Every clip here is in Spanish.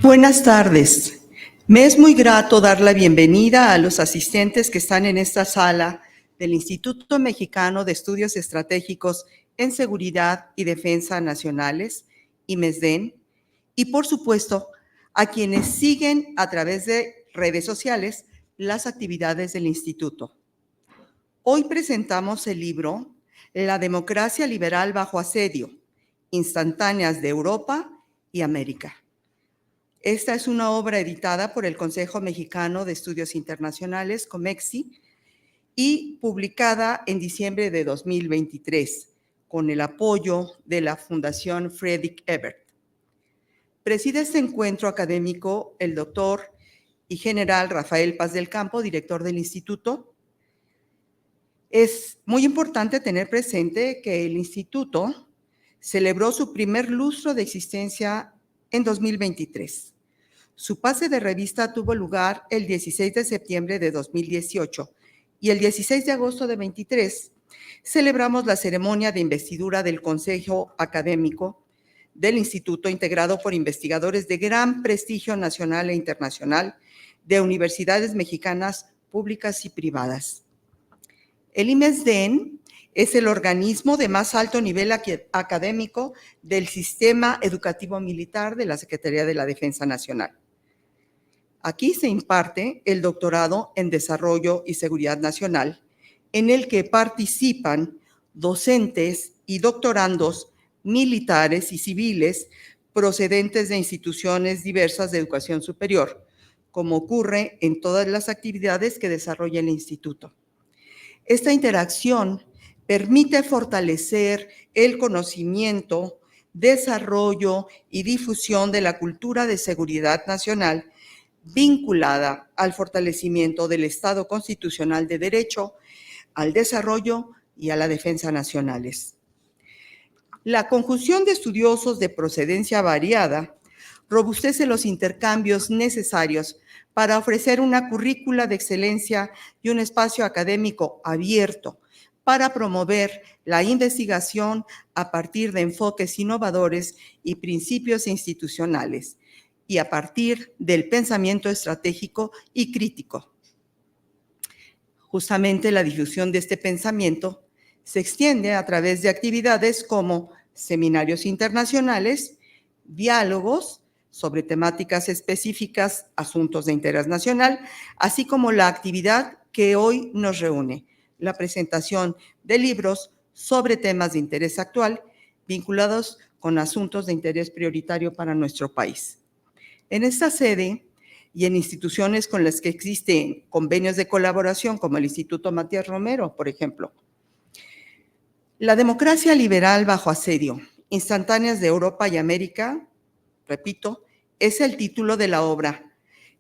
Buenas tardes. Me es muy grato dar la bienvenida a los asistentes que están en esta sala del Instituto Mexicano de Estudios Estratégicos en Seguridad y Defensa Nacionales, IMESDEN, y por supuesto a quienes siguen a través de redes sociales las actividades del instituto. Hoy presentamos el libro La democracia liberal bajo asedio, instantáneas de Europa y América. Esta es una obra editada por el Consejo Mexicano de Estudios Internacionales, COMEXI, y publicada en diciembre de 2023, con el apoyo de la Fundación Frederick Ebert. Preside este encuentro académico el doctor y general Rafael Paz del Campo, director del instituto. Es muy importante tener presente que el instituto celebró su primer lustro de existencia en 2023. Su pase de revista tuvo lugar el 16 de septiembre de 2018 y el 16 de agosto de 23 celebramos la ceremonia de investidura del Consejo Académico del Instituto, integrado por investigadores de gran prestigio nacional e internacional de universidades mexicanas públicas y privadas. El IMESDEN es el organismo de más alto nivel académico del sistema educativo militar de la Secretaría de la Defensa Nacional. Aquí se imparte el doctorado en Desarrollo y Seguridad Nacional, en el que participan docentes y doctorandos militares y civiles procedentes de instituciones diversas de educación superior, como ocurre en todas las actividades que desarrolla el instituto. Esta interacción permite fortalecer el conocimiento, desarrollo y difusión de la cultura de seguridad nacional vinculada al fortalecimiento del Estado constitucional de derecho, al desarrollo y a la defensa nacionales. La conjunción de estudiosos de procedencia variada robustece los intercambios necesarios para ofrecer una currícula de excelencia y un espacio académico abierto para promover la investigación a partir de enfoques innovadores y principios institucionales, y a partir del pensamiento estratégico y crítico. Justamente la difusión de este pensamiento se extiende a través de actividades como seminarios internacionales, diálogos sobre temáticas específicas, asuntos de interés nacional, así como la actividad que hoy nos reúne, la presentación de libros sobre temas de interés actual vinculados con asuntos de interés prioritario para nuestro país. En esta sede y en instituciones con las que existen convenios de colaboración, como el Instituto Matías Romero, por ejemplo. La democracia liberal bajo asedio, instantáneas de Europa y América, repito, es el título de la obra,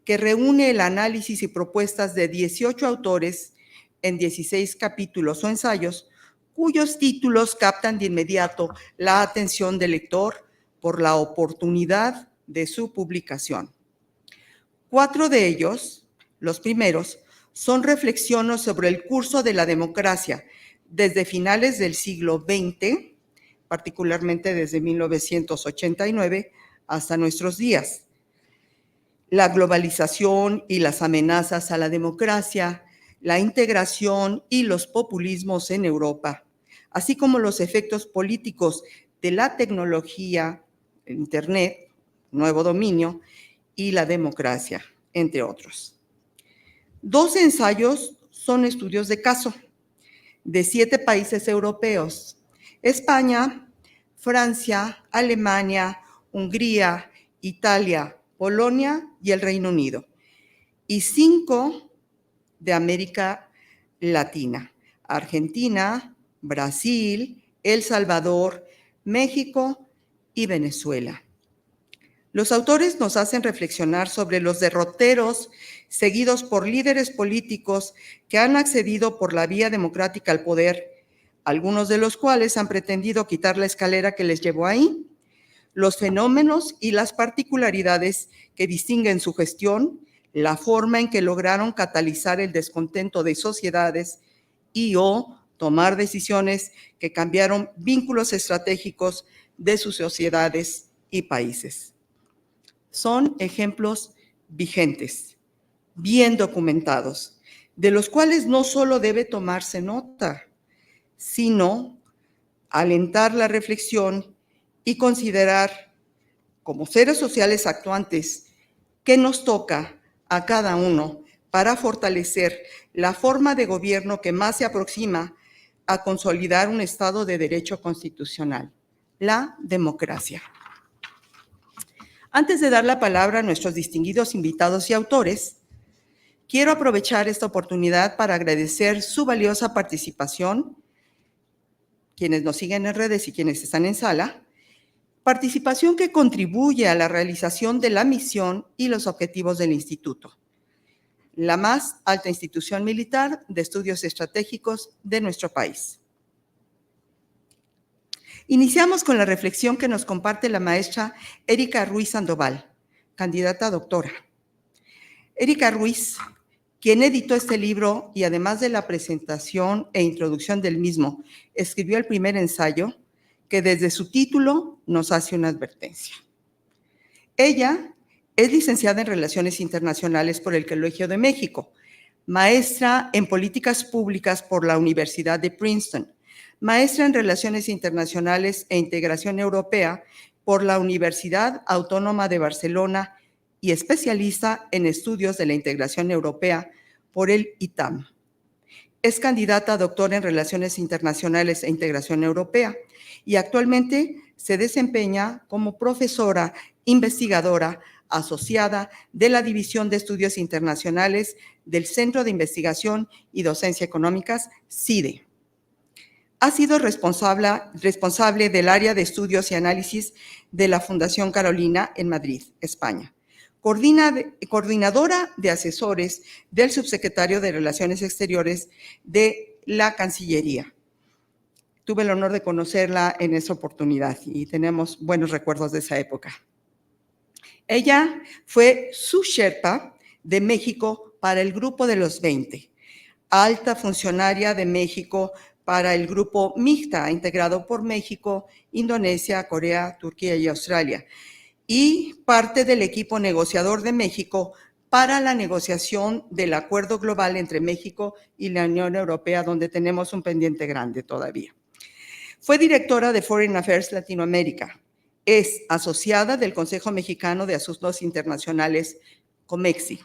que reúne el análisis y propuestas de 18 autores en 16 capítulos o ensayos, cuyos títulos captan de inmediato la atención del lector por la oportunidad de su publicación. 4 de ellos, los primeros, son reflexiones sobre el curso de la democracia desde finales del siglo XX, particularmente desde 1989 hasta nuestros días. La globalización y las amenazas a la democracia, la integración y los populismos en Europa, así como los efectos políticos de la tecnología, el Internet, nuevo dominio, y la democracia, entre otros. 2 ensayos son estudios de caso de 7 países europeos: España, Francia, Alemania, Hungría, Italia, Polonia y el Reino Unido, y 5 de América Latina: Argentina, Brasil, El Salvador, México y Venezuela. Los autores nos hacen reflexionar sobre los derroteros seguidos por líderes políticos que han accedido por la vía democrática al poder, algunos de los cuales han pretendido quitar la escalera que les llevó ahí, los fenómenos y las particularidades que distinguen su gestión, la forma en que lograron catalizar el descontento de sociedades y o tomar decisiones que cambiaron vínculos estratégicos de sus sociedades y países. son ejemplos vigentes, bien documentados, de los cuales no solo debe tomarse nota, sino alentar la reflexión y considerar como seres sociales actuantes qué nos toca a cada uno para fortalecer la forma de gobierno que más se aproxima a consolidar un Estado de derecho constitucional, la democracia. Antes de dar la palabra a nuestros distinguidos invitados y autores, quiero aprovechar esta oportunidad para agradecer su valiosa participación, quienes nos siguen en redes y quienes están en sala, participación que contribuye a la realización de la misión y los objetivos del Instituto, la más alta institución militar de estudios estratégicos de nuestro país. Iniciamos con la reflexión que nos comparte la maestra Erika Ruiz Sandoval, candidata a doctora. Erika Ruiz, quien editó este libro y además de la presentación e introducción del mismo, escribió el primer ensayo, que desde su título nos hace una advertencia. Ella es licenciada en Relaciones Internacionales por el Colegio de México, maestra en Políticas Públicas por la Universidad de Princeton, maestra en Relaciones Internacionales e Integración Europea por la Universidad Autónoma de Barcelona y especialista en Estudios de la Integración Europea por el ITAM. Es candidata a doctora en Relaciones Internacionales e Integración Europea y actualmente se desempeña como profesora investigadora asociada de la División de Estudios Internacionales del Centro de Investigación y Docencia Económicas, CIDE. Ha sido responsable del área de estudios y análisis de la Fundación Carolina en Madrid, España. Coordinadora de asesores del subsecretario de Relaciones Exteriores de la Cancillería. Tuve el honor de conocerla en esa oportunidad y tenemos buenos recuerdos de esa época. Ella fue su Sherpa de México para el Grupo de los 20, alta funcionaria de México para el Grupo MIGTA, integrado por México, Indonesia, Corea, Turquía y Australia, y parte del equipo negociador de México para la negociación del acuerdo global entre México y la Unión Europea, donde tenemos un pendiente grande todavía. Fue directora de Foreign Affairs Latinoamérica. Es asociada del Consejo Mexicano de Asuntos Internacionales, COMEXI,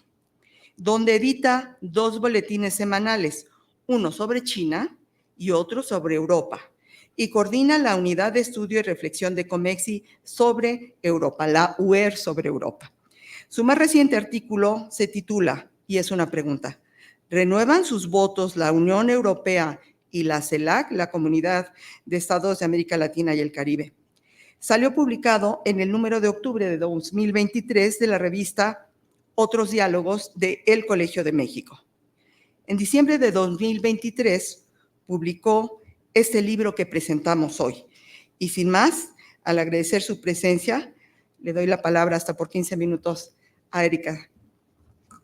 donde edita 2 boletines semanales, uno sobre China y otro sobre Europa, y coordina la Unidad de Estudio y Reflexión de COMEXI sobre Europa, la UER sobre Europa. Su más reciente artículo se titula, y es una pregunta, ¿renuevan sus votos la Unión Europea y la CELAC, la Comunidad de Estados de América Latina y el Caribe? Salió publicado en el número de octubre de 2023 de la revista Otros Diálogos de El Colegio de México. En diciembre de 2023 publicó este libro que presentamos hoy. Y sin más, al agradecer su presencia, le doy la palabra hasta por 15 minutos a Erika.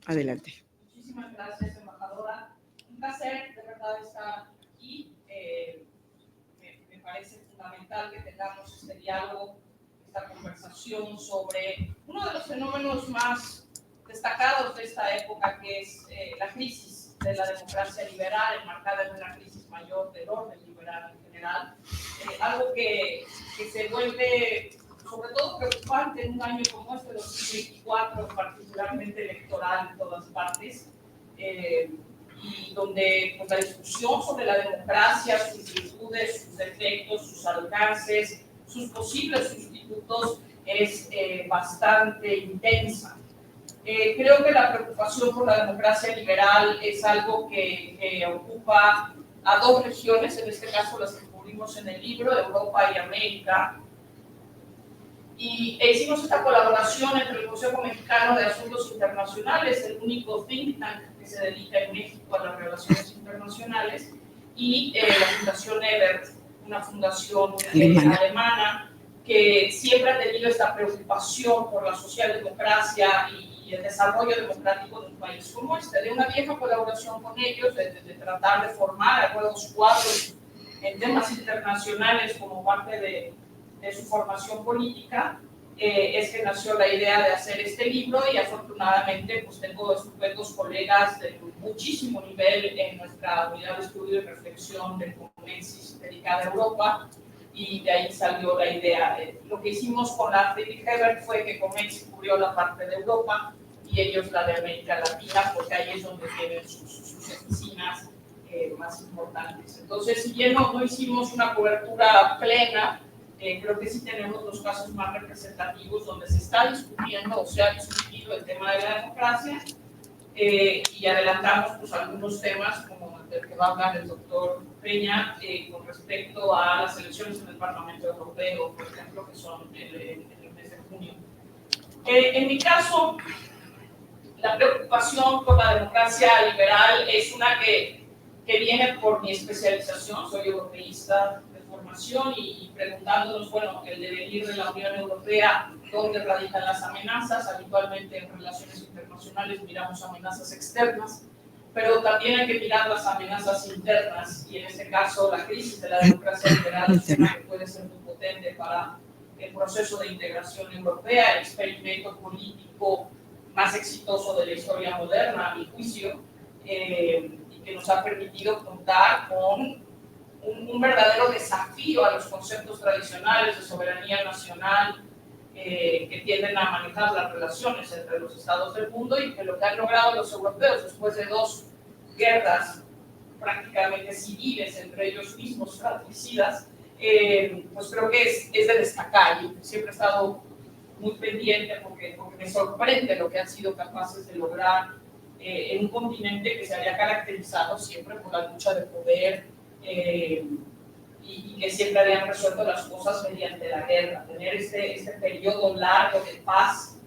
Adelante. Muchísimas gracias, embajadora. Un placer, de verdad, estar aquí. Me parece fundamental que tengamos este diálogo, esta conversación sobre uno de los fenómenos más destacados de esta época, que es la crisis de la democracia liberal, enmarcada en una crisis mayor del orden liberal en general. Algo que se vuelve sobre todo preocupante en un año como este, 2024, particularmente electoral en todas partes, y donde pues, la discusión sobre la democracia, sus virtudes, sus defectos, sus alcances, sus posibles sustitutos es bastante intensa. Creo que la preocupación por la democracia liberal es algo que ocupa a 2 regiones, en este caso las que cubrimos en el libro, Europa y América. Y hicimos esta colaboración entre el Consejo Mexicano de Asuntos Internacionales, el único think tank que se dedica en México a las relaciones internacionales, y la Fundación Ebert, una fundación alemana que siempre ha tenido esta preocupación por la socialdemocracia y el desarrollo democrático de un país como este, de una vieja colaboración con ellos, de tratar de formar a nuevos cuadros en temas internacionales como parte de su formación política, es que nació la idea de hacer este libro y afortunadamente pues tengo estupendos colegas de muchísimo nivel en nuestra unidad de estudio y reflexión de Comensis dedicada a Europa y de ahí salió la idea. Lo que hicimos con la Friedrich Ebert fue que Comensis cubrió la parte de Europa y ellos la de América Latina porque ahí es donde tienen sus oficinas más importantes. Entonces, si bien no hicimos una cobertura plena, creo que sí tenemos los casos más representativos donde se está discutiendo o se ha discutido el tema de la democracia y adelantamos pues, algunos temas como el del que va a hablar el doctor Peña con respecto a las elecciones en el Parlamento Europeo, por ejemplo, que son en el mes de junio. En mi caso, la preocupación por la democracia liberal es una que viene por mi especialización, soy europeísta de formación y preguntándonos, bueno, el devenir de la Unión Europea, dónde radican las amenazas. Habitualmente en relaciones internacionales miramos amenazas externas, pero también hay que mirar las amenazas internas y en este caso la crisis de la democracia liberal es una que puede ser muy potente para el proceso de integración europea, el experimento político más exitoso de la historia moderna, a mi juicio, y que nos ha permitido contar con un verdadero desafío a los conceptos tradicionales de soberanía nacional que tienden a manejar las relaciones entre los estados del mundo y que lo que han logrado los europeos después de 2 guerras prácticamente civiles entre ellos mismos fratricidas, pues creo que es de destacar y siempre he estado muy pendiente porque me sorprende lo que han sido capaces de lograr en un continente que se había caracterizado siempre por la lucha de poder y que siempre habían resuelto las cosas mediante la guerra. Tener este periodo largo de paz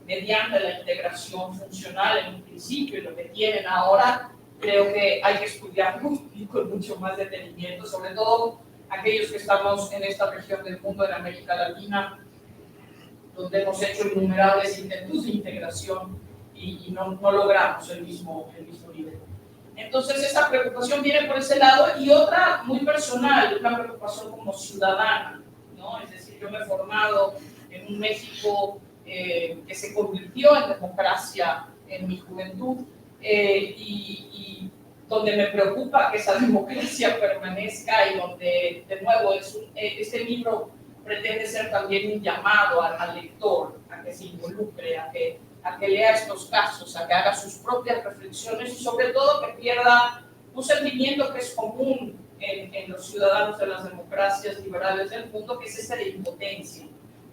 mediante la integración funcional en un principio y lo que tienen ahora, creo que hay que estudiarlo con mucho más detenimiento, sobre todo aquellos que estamos en esta región del mundo, en América Latina, donde hemos hecho innumerables intentos de integración y no logramos el mismo nivel. Entonces, esta preocupación viene por ese lado y otra muy personal, una preocupación como ciudadana, ¿no? Es decir, yo me he formado en un México que se convirtió en democracia en mi juventud y donde me preocupa que esa democracia permanezca y donde, de nuevo, este libro pretende ser también un llamado al lector a que se involucre, a que lea estos casos, a que haga sus propias reflexiones y sobre todo que pierda un sentimiento que es común en los ciudadanos de las democracias liberales del mundo, que es ese de impotencia,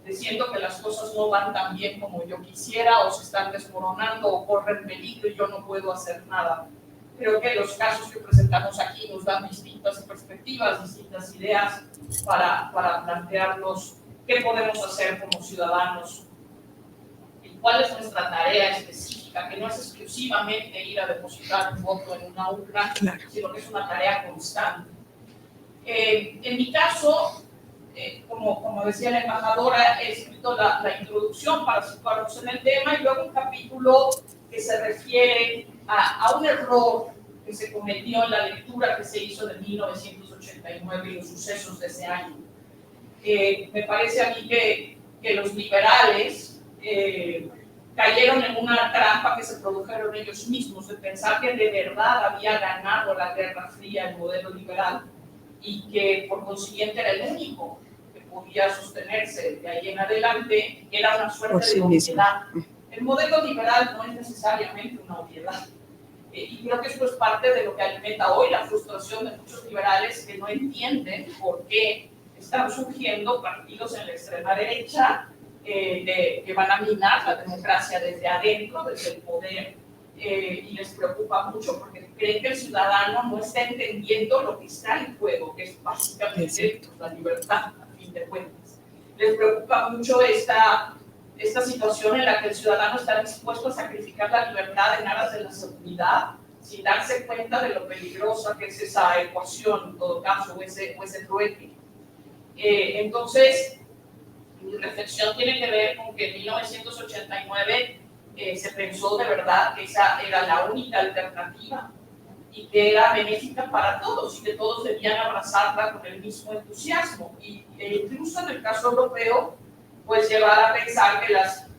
diciendo que las cosas no van tan bien como yo quisiera o se están desmoronando o corren peligro y yo no puedo hacer nada. Creo que los casos que presentamos aquí nos dan distintas perspectivas, distintas ideas para plantearnos qué podemos hacer como ciudadanos y cuál es nuestra tarea específica, que no es exclusivamente ir a depositar un voto en una urna, sino que es una tarea constante. En mi caso, como decía la embajadora, he escrito la introducción para situarnos en el tema y luego un capítulo que se refiere a un error que se cometió en la lectura que se hizo de 1989 y los sucesos de ese año. Me parece a mí que los liberales cayeron en una trampa que se produjeron ellos mismos de pensar que de verdad había ganado la Guerra Fría el modelo liberal y que por consiguiente era el único que podía sostenerse de ahí en adelante, que era una suerte de obviedad. El modelo liberal no es necesariamente una obviedad. Y creo que esto es parte de lo que alimenta hoy la frustración de muchos liberales que no entienden por qué están surgiendo partidos en la extrema derecha que van a minar la democracia desde adentro, desde el poder, y les preocupa mucho porque creen que el ciudadano no está entendiendo lo que está en juego, que es básicamente la libertad, a fin de cuentas. Les preocupa mucho esta situación en la que el ciudadano está dispuesto a sacrificar la libertad en aras de la seguridad, sin darse cuenta de lo peligrosa que es esa ecuación, en todo caso, o ese trueque. Entonces, mi reflexión tiene que ver con que en 1989 se pensó de verdad que esa era la única alternativa y que era benéfica para todos y que todos debían abrazarla con el mismo entusiasmo. Y incluso en el caso europeo, pues llevar a pensar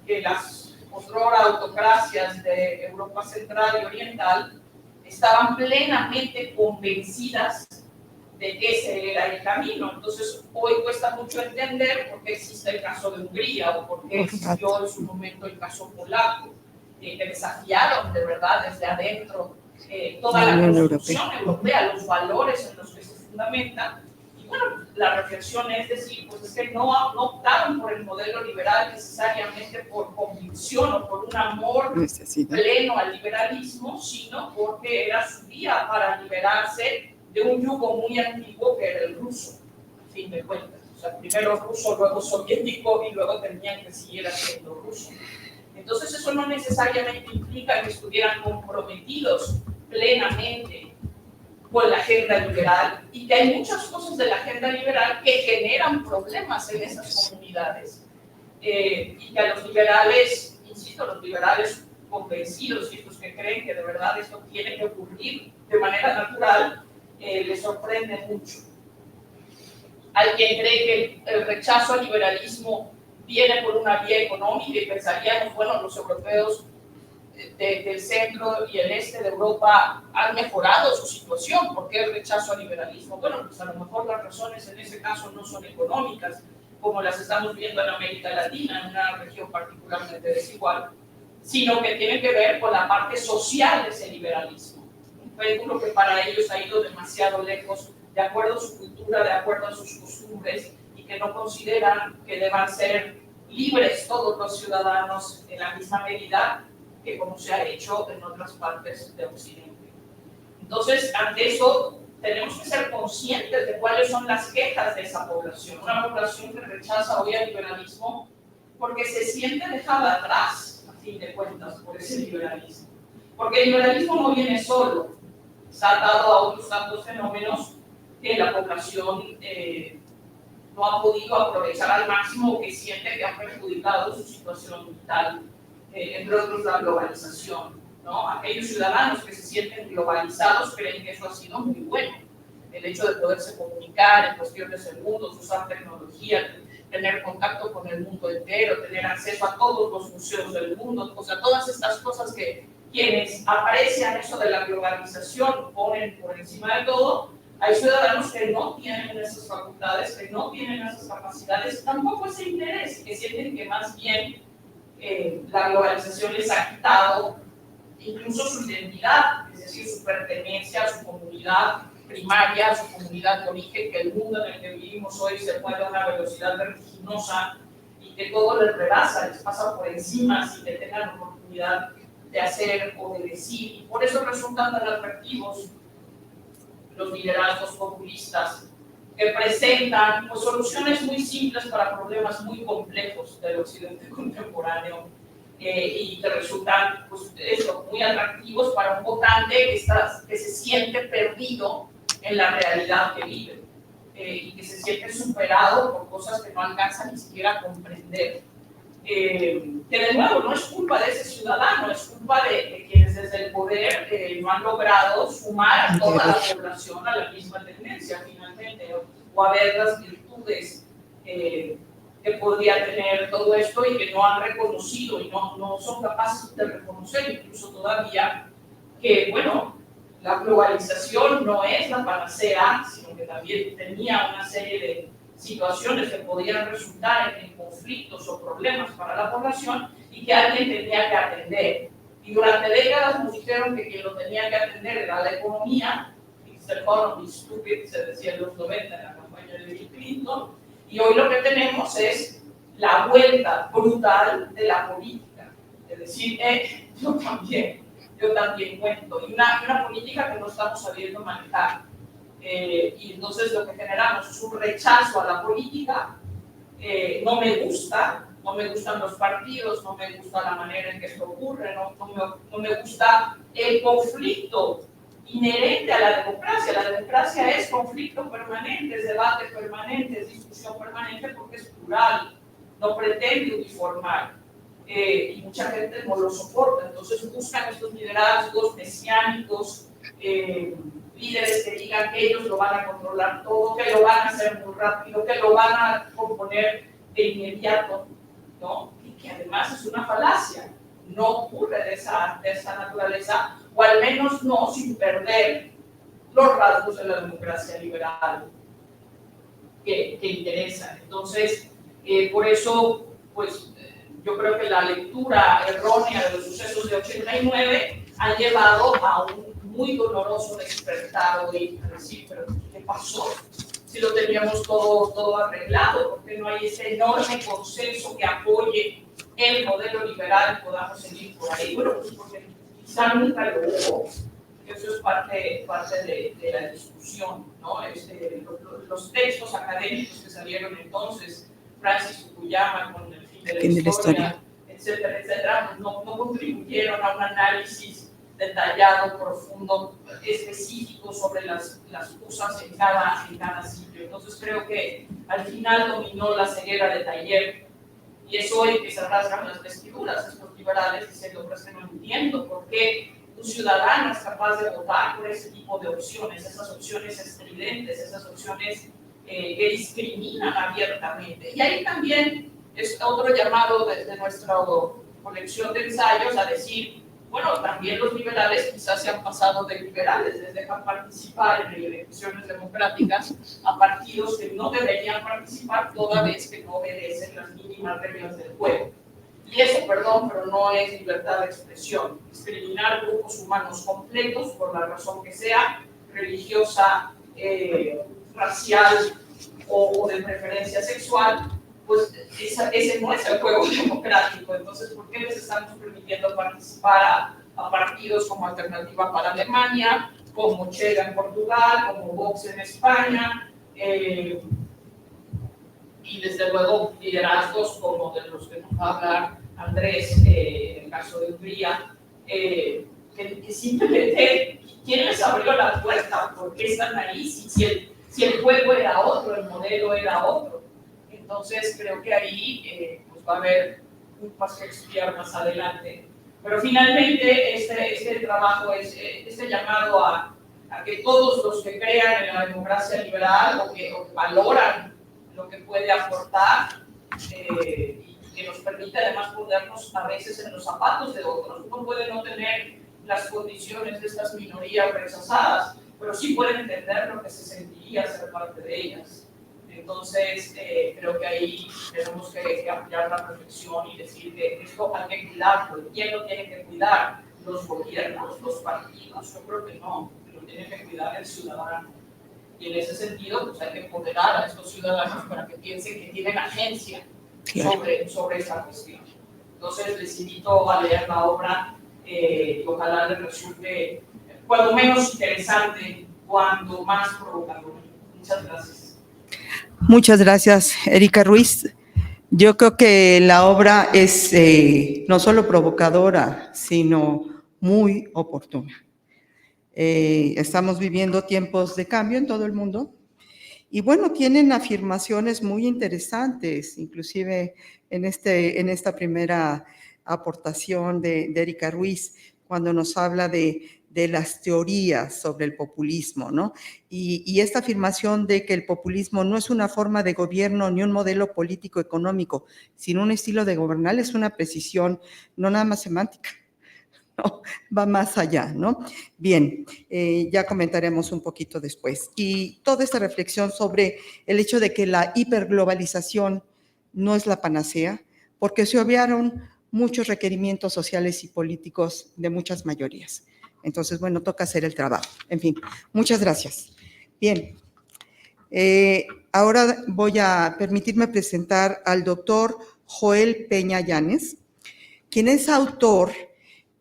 que las otrora autocracias de Europa Central y Oriental estaban plenamente convencidas de que ese era el camino. Entonces, hoy cuesta mucho entender por qué existe el caso de Hungría o por qué existió en su momento el caso polaco, que desafiaron de verdad desde adentro toda la construcción europea, los valores en los que se fundamenta. Y bueno, la reflexión es decir, pues es que no optaron por el modelo liberal necesariamente por convicción o por un amor pleno al liberalismo, sino porque era su vía para liberarse de un yugo muy antiguo que era el ruso, a fin de cuentas. O sea, primero ruso, luego soviético y luego tenían que seguir siendo ruso. Entonces eso no necesariamente implica que estuvieran comprometidos plenamente con la agenda liberal y que hay muchas cosas de la agenda liberal que generan problemas en esas comunidades y que a los liberales, insisto, los liberales convencidos y estos que creen que de verdad esto tiene que ocurrir de manera natural, les sorprende mucho. Hay quien cree que el rechazo al liberalismo viene por una vía económica y pensaríamos, bueno, los europeos del centro y el este de Europa han mejorado su situación. ¿Por qué el rechazo al liberalismo? Bueno, pues a lo mejor las razones en ese caso no son económicas, como las estamos viendo en América Latina, en una región particularmente desigual, sino que tienen que ver con la parte social de ese liberalismo. Un péndulo que para ellos ha ido demasiado lejos, de acuerdo a su cultura, de acuerdo a sus costumbres, y que no consideran que deban ser libres todos los ciudadanos en la misma medida que como se ha hecho en otras partes de Occidente. Entonces, ante eso, tenemos que ser conscientes de cuáles son las quejas de esa población. Una población que rechaza hoy el liberalismo porque se siente dejada atrás, a fin de cuentas, por ese liberalismo. Porque el liberalismo no viene solo, está atado a otros tantos fenómenos que la población no ha podido aprovechar al máximo, que siente que han perjudicado su situación vital, entre otros la globalización, ¿no? Aquellos ciudadanos que se sienten globalizados creen que eso ha sido muy bueno, el hecho de poderse comunicar en cuestión de segundos, usar tecnología, tener contacto con el mundo entero, tener acceso a todos los museos del mundo, o sea, todas estas cosas que quienes aprecian eso de la globalización ponen por encima de todo. Hay ciudadanos que no tienen esas facultades, que no tienen esas capacidades, tampoco ese interés, que sienten que más bien la globalización les ha quitado incluso su identidad, es decir, su pertenencia a su comunidad primaria, a su comunidad de origen, que el mundo en el que vivimos hoy se mueve a una velocidad vertiginosa y que todo les rebasa, les pasa por encima sin que tengan oportunidad de hacer o de decir. Y por eso resultan tan atractivos los liderazgos populistas que presentan pues, soluciones muy simples para problemas muy complejos del occidente contemporáneo y que resultan pues, eso, muy atractivos para un votante que se siente perdido en la realidad que vive y que se siente superado por cosas que no alcanza ni siquiera a comprender. Que de nuevo no es culpa de ese ciudadano, es culpa de quienes desde el poder no han logrado sumar a toda la población a la misma tendencia finalmente, o a ver las virtudes que podría tener todo esto y que no han reconocido y no son capaces de reconocer incluso todavía que, bueno, la globalización no es la panacea, sino que también tenía una serie de situaciones que podían resultar en conflictos o problemas para la población y que alguien tenía que atender. Y durante décadas nos dijeron que quien lo tenía que atender era la economía, it's the economy stupid, se decía en los 90 en la campaña de Bill Clinton, y hoy lo que tenemos es la vuelta brutal de la política, es decir, yo también cuento, y una política que no estamos sabiendo manejar. Y entonces lo que generamos es un rechazo a la política, no me gustan los partidos, no me gusta la manera en que esto ocurre, no me gusta el conflicto inherente a la democracia. La democracia es conflicto permanente, es debate permanente, es discusión permanente porque es plural, no pretende uniformar. Y mucha gente no lo soporta, entonces buscan estos liderazgos mesiánicos, líderes que digan que ellos lo van a controlar todo, que lo van a hacer muy rápido, que lo van a componer de inmediato. ¿no? Y que además es una falacia, no ocurre de esa naturaleza, o al menos no sin perder los rasgos de la democracia liberal que interesan. Entonces, por eso, pues, yo creo que la lectura errónea de los sucesos de 89 ha llevado a un muy doloroso despertar hoy, a decir, pero ¿qué pasó? Si lo teníamos todo arreglado, porque no hay ese enorme consenso que apoye el modelo liberal y podamos seguir por ahí. Bueno, pues porque quizá nunca lo hubo. Eso es parte de la discusión, ¿no? Los textos académicos que salieron entonces, Francis Fukuyama con el fin de la historia, etcétera, pues no contribuyeron a un análisis detallado, profundo, específico sobre las cosas en cada sitio. Entonces creo que al final dominó la ceguera de Taller, y es hoy que se rasgan las vestiduras estos liberales diciendo, pues que no entiendo por qué un ciudadano es capaz de votar por ese tipo de opciones, esas opciones estridentes, esas opciones que discriminan abiertamente. Y ahí también es otro llamado desde nuestra colección de ensayos a decir, bueno, también los liberales quizás se han pasado de liberales, les dejan participar en elecciones democráticas a partidos que no deberían participar toda vez que no obedecen las mínimas reglas del juego. Y eso, perdón, pero no es libertad de expresión. Discriminar grupos humanos completos por la razón que sea, religiosa, racial o de preferencia sexual, pues ese no es el juego democrático. Entonces, ¿por qué les estamos permitiendo participar a partidos como Alternativa para Alemania, como Chega en Portugal, como Vox en España, y desde luego liderazgos como de los que nos va a hablar Andrés, en el caso de Hungría, que simplemente, ¿quién les abrió la puerta? ¿Por qué están ahí? Si el juego era otro, el modelo era otro. Entonces creo que ahí pues va a haber un paso a estudiar más adelante. Pero finalmente este trabajo es este llamado a que todos los que crean en la democracia liberal o que valoran lo que puede aportar y que nos permite además ponernos a veces en los zapatos de otros. Uno puede no tener las condiciones de estas minorías rechazadas, pero sí puede entender lo que se sentiría ser parte de ellas. Entonces, creo que ahí tenemos que ampliar la reflexión y decir que esto hay que cuidarlo. ¿Quién lo tiene que cuidar? ¿Los gobiernos? ¿Los partidos? Yo creo que no, lo tiene que cuidar el ciudadano. Y en ese sentido, pues hay que empoderar a estos ciudadanos para que piensen que tienen agencia sobre esa cuestión. Entonces, les invito a leer la obra y ojalá les resulte cuando menos interesante, cuando más provocador. Muchas gracias. Muchas gracias, Erika Ruiz. Yo creo que la obra es no solo provocadora, sino muy oportuna. Estamos viviendo tiempos de cambio en todo el mundo y bueno, tienen afirmaciones muy interesantes, inclusive en esta primera aportación de Erika Ruiz, cuando nos habla de las teorías sobre el populismo, ¿no? Y esta afirmación de que el populismo no es una forma de gobierno ni un modelo político económico, sino un estilo de gobernar, es una precisión no nada más semántica, no, va más allá, ¿no? Bien, ya comentaremos un poquito después. Y toda esta reflexión sobre el hecho de que la hiperglobalización no es la panacea, porque se obviaron muchos requerimientos sociales y políticos de muchas mayorías. Entonces, bueno, toca hacer el trabajo. En fin, muchas gracias. Bien, ahora voy a permitirme presentar al doctor Joel Peña Llanes, quien es autor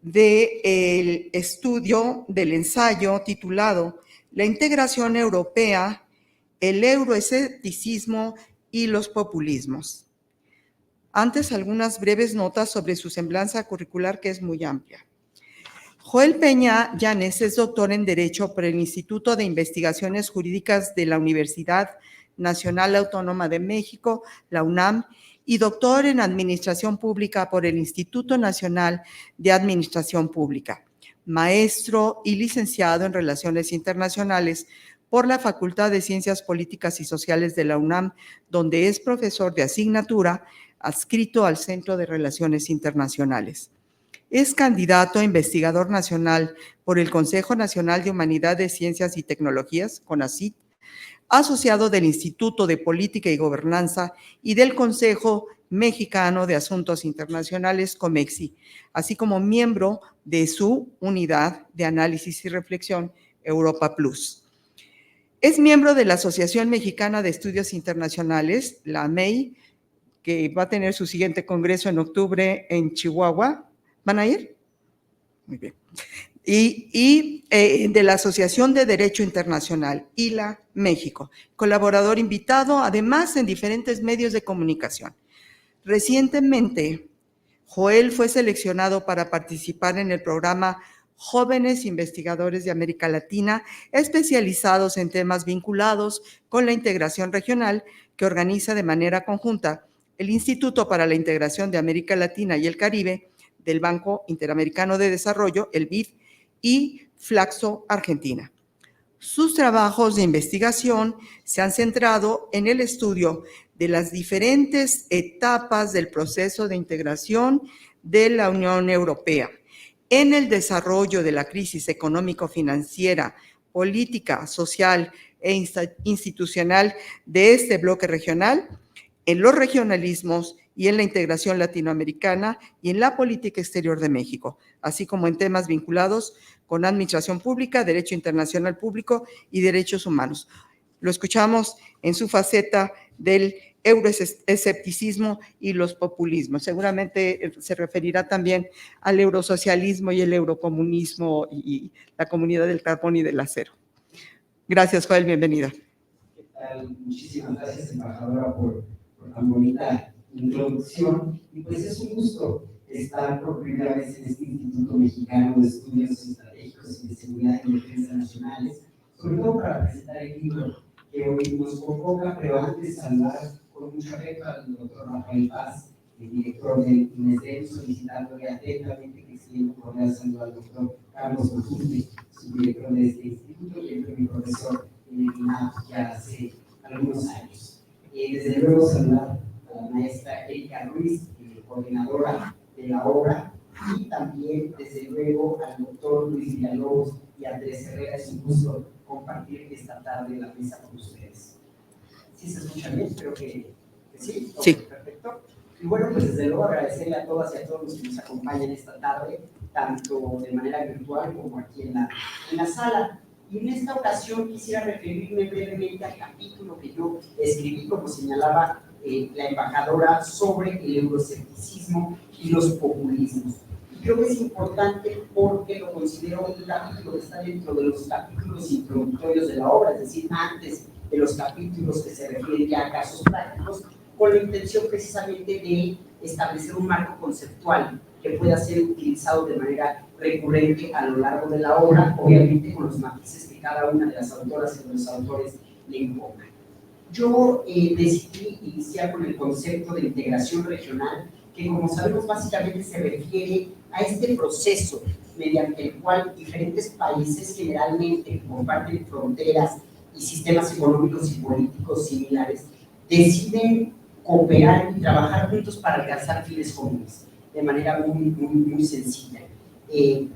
del estudio, del ensayo titulado La integración europea, el euroescepticismo y los populismos. Antes, algunas breves notas sobre su semblanza curricular, que es muy amplia. Joel Peña Llanes es doctor en Derecho por el Instituto de Investigaciones Jurídicas de la Universidad Nacional Autónoma de México, la UNAM, y doctor en Administración Pública por el Instituto Nacional de Administración Pública, maestro y licenciado en Relaciones Internacionales por la Facultad de Ciencias Políticas y Sociales de la UNAM, donde es profesor de asignatura, adscrito al Centro de Relaciones Internacionales. Es candidato a investigador nacional por el Consejo Nacional de Humanidades, Ciencias y Tecnologías, CONACYT, asociado del Instituto de Política y Gobernanza y del Consejo Mexicano de Asuntos Internacionales, COMEXI, así como miembro de su unidad de análisis y reflexión, Europa Plus. Es miembro de la Asociación Mexicana de Estudios Internacionales, la AMEI, que va a tener su siguiente congreso en octubre en Chihuahua. ¿Van a ir? Muy bien. Y de la Asociación de Derecho Internacional, ILA México, colaborador invitado, además en diferentes medios de comunicación. Recientemente, Joel fue seleccionado para participar en el programa Jóvenes Investigadores de América Latina, especializados en temas vinculados con la integración regional, que organiza de manera conjunta el Instituto para la Integración de América Latina y el Caribe del Banco Interamericano de Desarrollo, el BID, y Flaxo Argentina. Sus trabajos de investigación se han centrado en el estudio de las diferentes etapas del proceso de integración de la Unión Europea, en el desarrollo de la crisis económico-financiera, política, social e institucional de este bloque regional, en los regionalismos y en la integración latinoamericana y en la política exterior de México, así como en temas vinculados con administración pública, derecho internacional público y derechos humanos. Lo escuchamos en su faceta del euroescepticismo y los populismos. Seguramente se referirá también al eurosocialismo y el eurocomunismo y la comunidad del carbón y del acero. Gracias, Joel, bienvenida. ¿Qué tal? Muchísimas gracias, embajadora, por tan bonita introducción. Y pues es un gusto estar por primera vez en este Instituto Mexicano de Estudios Estratégicos y de Seguridad y Defensa Nacionales, sobre todo para presentar el libro que hoy nos convoca, pero antes saludar con mucho afecto al doctor Rafael Paz, el director del INESDEM, solicitándole atentamente que extienda un cordial saludo al doctor Carlos Ojinde, subdirector de este instituto, que fue mi profesor en el INAP ya hace algunos años. Desde luego saludar a la maestra Erika Ruiz, coordinadora de la obra, y también, desde luego, al doctor Luis Villalobos y Andrés Herrera. Es un gusto compartir esta tarde la mesa con ustedes. ¿Sí se escucha bien? Espero que sí. Sí. Perfecto. Y bueno, pues desde luego agradecerle a todas y a todos los que nos acompañan esta tarde, tanto de manera virtual como aquí en la sala. Y en esta ocasión quisiera referirme brevemente al capítulo que yo escribí, como señalaba la embajadora, sobre el euroescepticismo y los populismos. Y creo que es importante porque lo considero un capítulo que está dentro de los capítulos introductorios de la obra, es decir, antes de los capítulos que se refieren ya a casos prácticos, con la intención precisamente de establecer un marco conceptual que pueda ser utilizado de manera recurrente a lo largo de la obra, obviamente con los matices que cada una de las autoras y de los autores le impongan. Yo decidí iniciar con el concepto de integración regional, que como sabemos básicamente se refiere a este proceso mediante el cual diferentes países generalmente comparten fronteras y sistemas económicos y políticos similares, deciden cooperar y trabajar juntos para alcanzar fines comunes, de manera muy sencilla.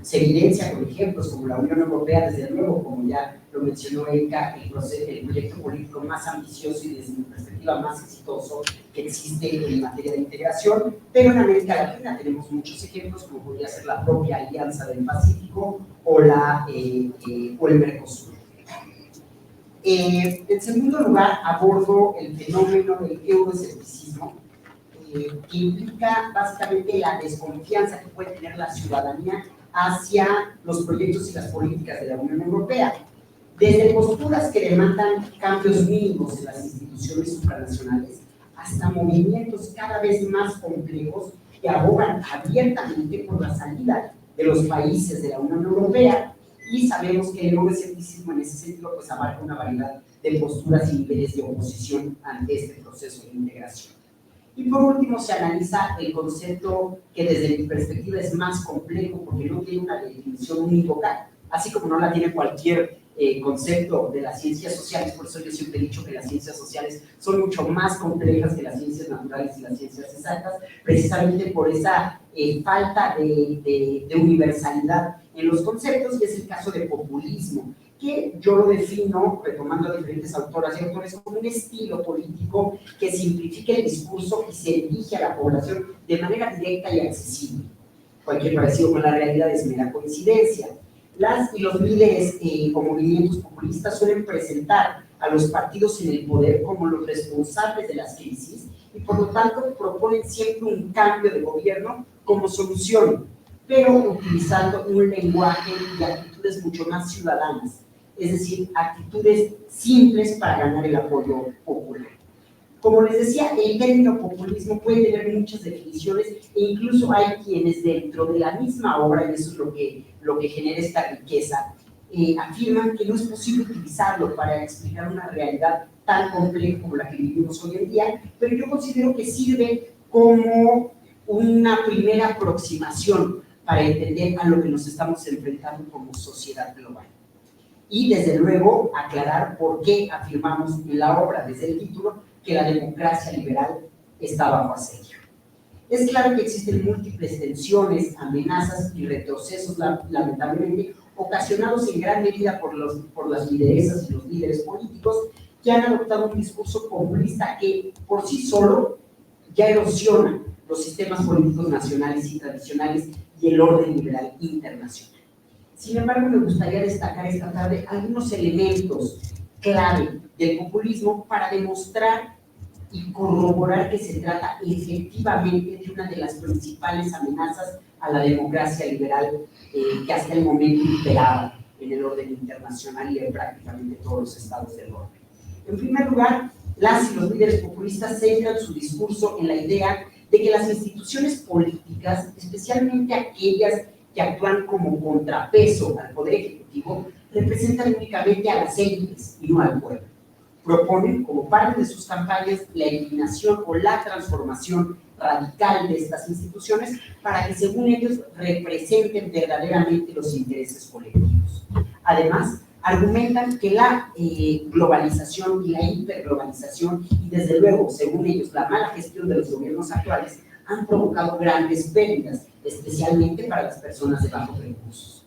Se evidencia con ejemplos como la Unión Europea, desde luego, como ya lo mencionó Erika, el proyecto político más ambicioso y desde mi perspectiva más exitoso que existe en materia de integración, pero en América Latina tenemos muchos ejemplos, como podría ser la propia Alianza del Pacífico o el Mercosur. En segundo lugar, abordo el fenómeno del euroescepticismo, que implica básicamente la desconfianza que puede tener la ciudadanía hacia los proyectos y las políticas de la Unión Europea, desde posturas que demandan cambios mínimos en las instituciones supranacionales hasta movimientos cada vez más complejos que abogan abiertamente por la salida de los países de la Unión Europea. Y sabemos que el euroescepticismo en ese sentido pues abarca una variedad de posturas y niveles de oposición ante este proceso de integración. Y por último se analiza el concepto que desde mi perspectiva es más complejo porque no tiene una definición unívoca, así como no la tiene cualquier concepto de las ciencias sociales. Por eso yo siempre he dicho que las ciencias sociales son mucho más complejas que las ciencias naturales y las ciencias exactas, precisamente por esa falta de universalidad en los conceptos, y es el caso de populismo, que yo lo defino, retomando a diferentes autoras y autores, como un estilo político que simplifica el discurso y se dirige a la población de manera directa y accesible. Cualquier parecido con la realidad es mera coincidencia. Las y los líderes o movimientos populistas suelen presentar a los partidos en el poder como los responsables de las crisis y por lo tanto proponen siempre un cambio de gobierno como solución, pero utilizando un lenguaje y actitudes mucho más ciudadanas, es decir, actitudes simples para ganar el apoyo popular. Como les decía, el término populismo puede tener muchas definiciones e incluso hay quienes dentro de la misma obra, y eso es lo que genera esta riqueza, afirman que no es posible utilizarlo para explicar una realidad tan compleja como la que vivimos hoy en día, pero yo considero que sirve como una primera aproximación para entender a lo que nos estamos enfrentando como sociedad global. Y desde luego aclarar por qué afirmamos en la obra, desde el título, que la democracia liberal está bajo asedio. Es claro que existen múltiples tensiones, amenazas y retrocesos, lamentablemente, ocasionados en gran medida por las lideresas y los líderes políticos que han adoptado un discurso populista que por sí solo ya erosiona los sistemas políticos nacionales y tradicionales y el orden liberal internacional. Sin embargo, me gustaría destacar esta tarde algunos elementos clave del populismo para demostrar y corroborar que se trata efectivamente de una de las principales amenazas a la democracia liberal que hasta el momento imperaba en el orden internacional y en prácticamente todos los estados del orden. En primer lugar, las y los líderes populistas centran su discurso en la idea de que las instituciones políticas, especialmente aquellas que actúan como contrapeso al poder ejecutivo, representan únicamente a las élites y no al pueblo. Proponen como parte de sus campañas la eliminación o la transformación radical de estas instituciones para que, según ellos, representen verdaderamente los intereses colectivos. Además, argumentan que la globalización y la hiperglobalización y, desde luego, según ellos, la mala gestión de los gobiernos actuales han provocado grandes pérdidas, especialmente para las personas de bajos recursos.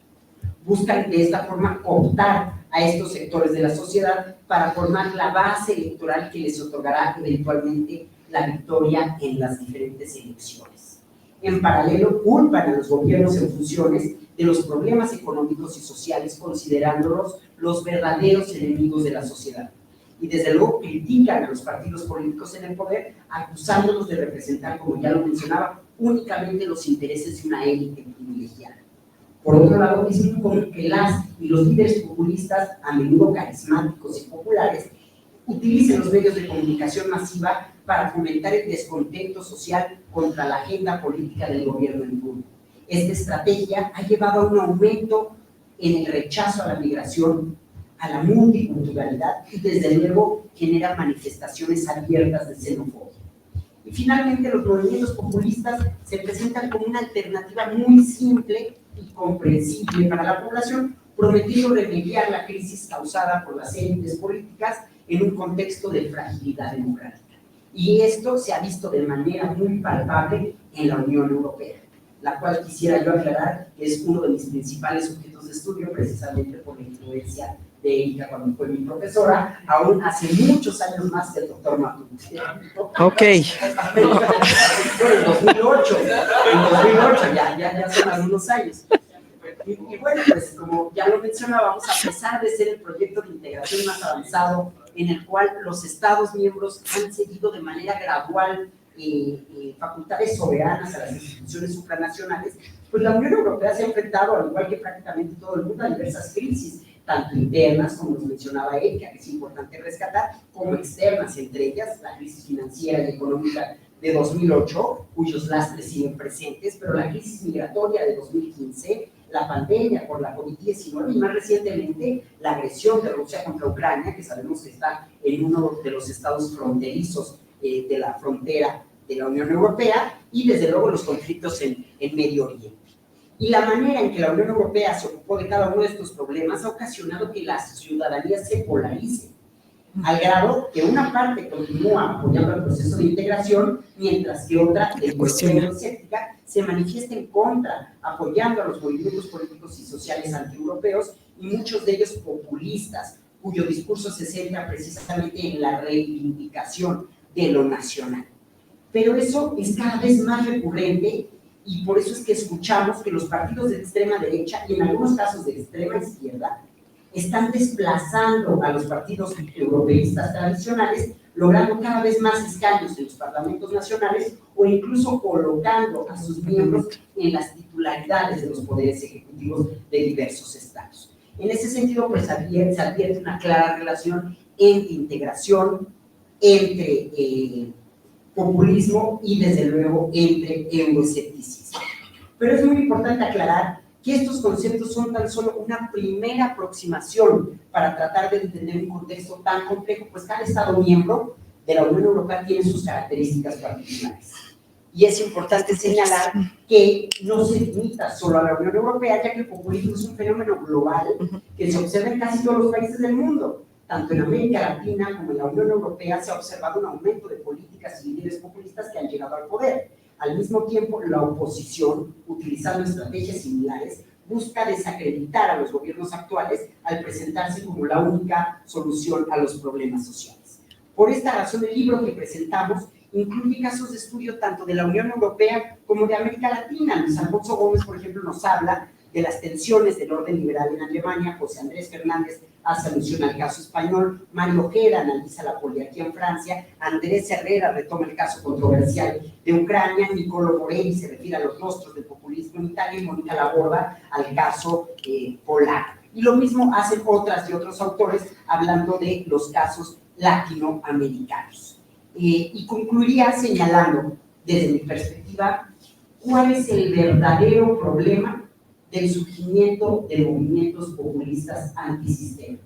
Buscan de esta forma cooptar a estos sectores de la sociedad para formar la base electoral que les otorgará eventualmente la victoria en las diferentes elecciones. En paralelo, culpan a los gobiernos en funciones de los problemas económicos y sociales, considerándolos los verdaderos enemigos de la sociedad. Y desde luego critican a los partidos políticos en el poder, acusándolos de representar, como ya lo mencionaba, únicamente los intereses de una élite privilegiada. Por otro lado, es muy común que las y los líderes populistas, a menudo carismáticos y populares, utilicen los medios de comunicación masiva para fomentar el descontento social contra la agenda política del gobierno en turno. Esta estrategia ha llevado a un aumento en el rechazo a la migración, a la multiculturalidad y desde luego genera manifestaciones abiertas de xenofobia. Y finalmente, los movimientos populistas se presentan como una alternativa muy simple y comprensible para la población, prometiendo remediar la crisis causada por las élites políticas en un contexto de fragilidad democrática. Y esto se ha visto de manera muy palpable en la Unión Europea, la cual quisiera yo aclarar que es uno de mis principales objetos de estudio, precisamente por la influencia de Erika cuando fue mi profesora, aún hace muchos años más que el doctor Matute. Ok. Fue en 2008, ya son algunos años. Y bueno, pues como ya lo mencionábamos, a pesar de ser el proyecto de integración más avanzado en el cual los Estados miembros han cedido de manera gradual facultades soberanas a las instituciones supranacionales, pues la Unión Europea se ha enfrentado, al igual que prácticamente todo el mundo, a diversas crisis, tanto internas, como nos mencionaba Erika, que es importante rescatar, como externas, entre ellas la crisis financiera y económica de 2008, cuyos lastres siguen presentes, pero la crisis migratoria de 2015, la pandemia por la COVID-19 y más recientemente la agresión de Rusia contra Ucrania, que sabemos que está en uno de los estados fronterizos de la frontera de la Unión Europea, y desde luego los conflictos en Medio Oriente. Y la manera en que la Unión Europea se ocupó de cada uno de estos problemas ha ocasionado que la ciudadanía se polarice, al grado que una parte continúa apoyando el proceso de integración, mientras que otra, euroscéptica, se manifiesta en contra, apoyando a los movimientos políticos y sociales antieuropeos, y muchos de ellos populistas, cuyo discurso se centra precisamente en la reivindicación de lo nacional. Pero eso es cada vez más recurrente, y por eso es que escuchamos que los partidos de extrema derecha, y en algunos casos de extrema izquierda, están desplazando a los partidos europeístas tradicionales, logrando cada vez más escaños en los parlamentos nacionales o incluso colocando a sus miembros en las titularidades de los poderes ejecutivos de diversos estados. En ese sentido, pues se advierte una clara relación entre integración, entre populismo y, desde luego, entre euroescepticismo. Pero es muy importante aclarar que estos conceptos son tan solo una primera aproximación para tratar de entender un contexto tan complejo, pues cada Estado miembro de la Unión Europea tiene sus características particulares. Y es importante señalar que no se limita solo a la Unión Europea, ya que el populismo es un fenómeno global que se observa en casi todos los países del mundo. Tanto en América Latina como en la Unión Europea se ha observado un aumento de políticas y líderes populistas que han llegado al poder. Al mismo tiempo, la oposición, utilizando estrategias similares, busca desacreditar a los gobiernos actuales al presentarse como la única solución a los problemas sociales. Por esta razón, el libro que presentamos incluye casos de estudio tanto de la Unión Europea como de América Latina. Luis Alfonso Gómez, por ejemplo, nos habla de las tensiones del orden liberal en Alemania. José Andrés Fernández hace alusión al caso español, Mario Ojeda analiza la poliarquía en Francia, Andrés Herrera retoma el caso controversial de Ucrania, Niccolò Morelli se refiere a los rostros del populismo en Italia y Mónica Laborda al caso polaco. Y lo mismo hacen otras y otros autores hablando de los casos latinoamericanos. Y concluiría señalando, desde mi perspectiva, cuál es el verdadero problema del surgimiento de movimientos populistas antisistema,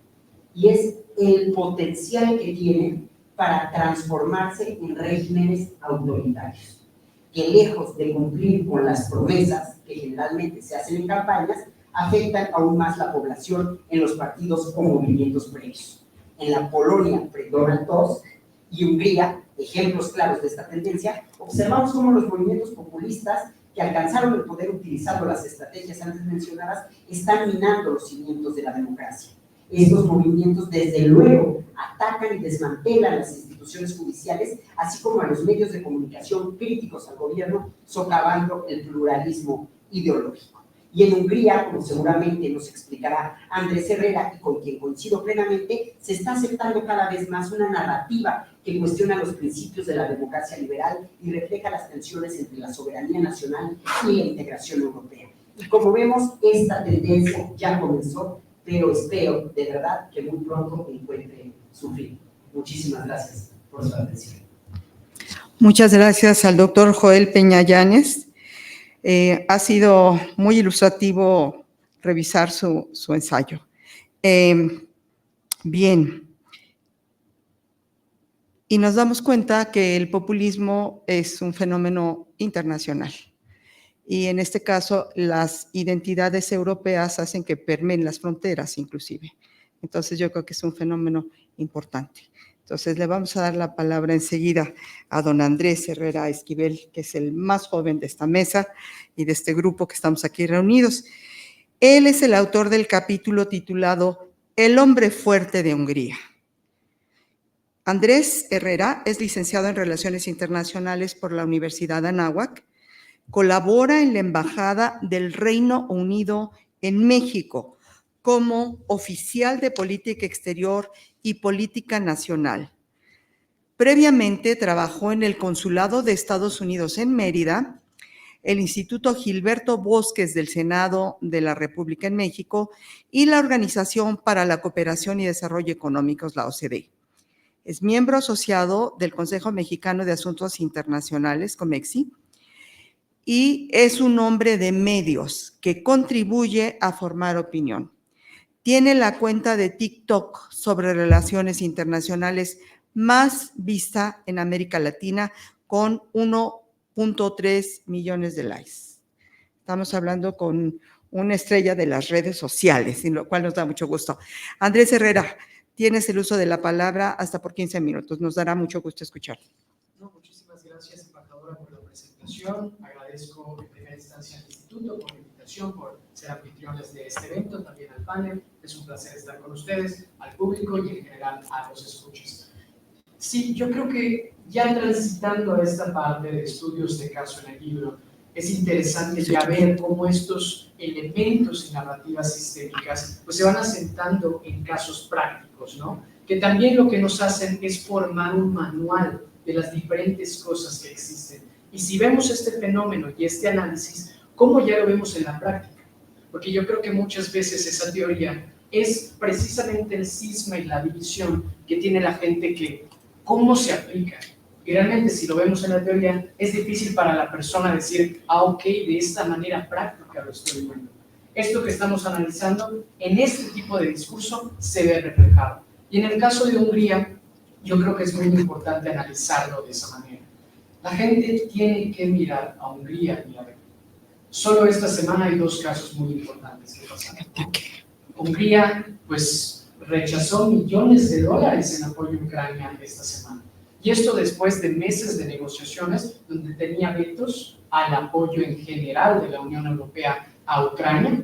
y es el potencial que tienen para transformarse en regímenes autoritarios, que lejos de cumplir con las promesas que generalmente se hacen en campañas, afectan aún más la población en los partidos o movimientos previos. En la Polonia pre-Donald Tusk y Hungría, ejemplos claros de esta tendencia, observamos cómo los movimientos populistas que alcanzaron el poder utilizando las estrategias antes mencionadas, están minando los cimientos de la democracia. Estos movimientos, desde luego, atacan y desmantelan las instituciones judiciales, así como a los medios de comunicación críticos al gobierno, socavando el pluralismo ideológico. Y en Hungría, como seguramente nos explicará Andrés Herrera, y con quien coincido plenamente, se está aceptando cada vez más una narrativa que cuestiona los principios de la democracia liberal y refleja las tensiones entre la soberanía nacional y la integración europea. Y como vemos, esta tendencia ya comenzó, pero espero de verdad que muy pronto encuentre su fin. Muchísimas gracias por su atención. Muchas gracias al doctor Joel Peña Llanes. Ha sido muy ilustrativo revisar su ensayo. Bien. Y nos damos cuenta que el populismo es un fenómeno internacional. Y en este caso, las identidades europeas hacen que permeen las fronteras, inclusive. Entonces, yo creo que es un fenómeno importante. Entonces, le vamos a dar la palabra enseguida a don Andrés Herrera Esquivel, que es el más joven de esta mesa y de este grupo que estamos aquí reunidos. Él es el autor del capítulo titulado El hombre fuerte de Hungría. Andrés Herrera es licenciado en Relaciones Internacionales por la Universidad Anáhuac, colabora en la Embajada del Reino Unido en México como oficial de política exterior y política nacional. Previamente trabajó en el Consulado de Estados Unidos en Mérida, el Instituto Gilberto Bosques del Senado de la República en México y la Organización para la Cooperación y Desarrollo Económicos, la OCDE. Es miembro asociado del Consejo Mexicano de Asuntos Internacionales, COMEXI, y es un hombre de medios que contribuye a formar opinión. Tiene la cuenta de TikTok sobre relaciones internacionales más vista en América Latina con 1.3 millones de likes. Estamos hablando con una estrella de las redes sociales, y lo cual nos da mucho gusto. Andrés Herrera, tienes el uso de la palabra hasta por 15 minutos. Nos dará mucho gusto escucharte. No, muchísimas gracias, embajadora, por la presentación. Agradezco en primera instancia al Instituto por la invitación, por ser anfitriones de este evento, también al panel. Es un placer estar con ustedes, al público y en general a los escuchas. Sí, yo creo que ya transitando a esta parte de estudios de caso en el libro, es interesante ya ver cómo estos elementos y narrativas sistémicas pues se van asentando en casos prácticos, ¿no? Que también lo que nos hacen es formar un manual de las diferentes cosas que existen. Y si vemos este fenómeno y este análisis, ¿cómo ya lo vemos en la práctica? Porque yo creo que muchas veces esa teoría es precisamente el cisma y la división que tiene la gente que ¿cómo se aplica? Y realmente si lo vemos en la teoría, es difícil para la persona decir, ok, de esta manera práctica lo estoy viendo. Esto que estamos analizando en este tipo de discurso se ve reflejado. Y en el caso de Hungría, yo creo que es muy importante analizarlo de esa manera. La gente tiene que mirar a Hungría y a ver. Solo esta semana hay dos casos muy importantes que pasaron. Hungría, pues, rechazó millones de dólares en apoyo a Ucrania esta semana. Y esto después de meses de negociaciones donde tenía vetos al apoyo en general de la Unión Europea a Ucrania.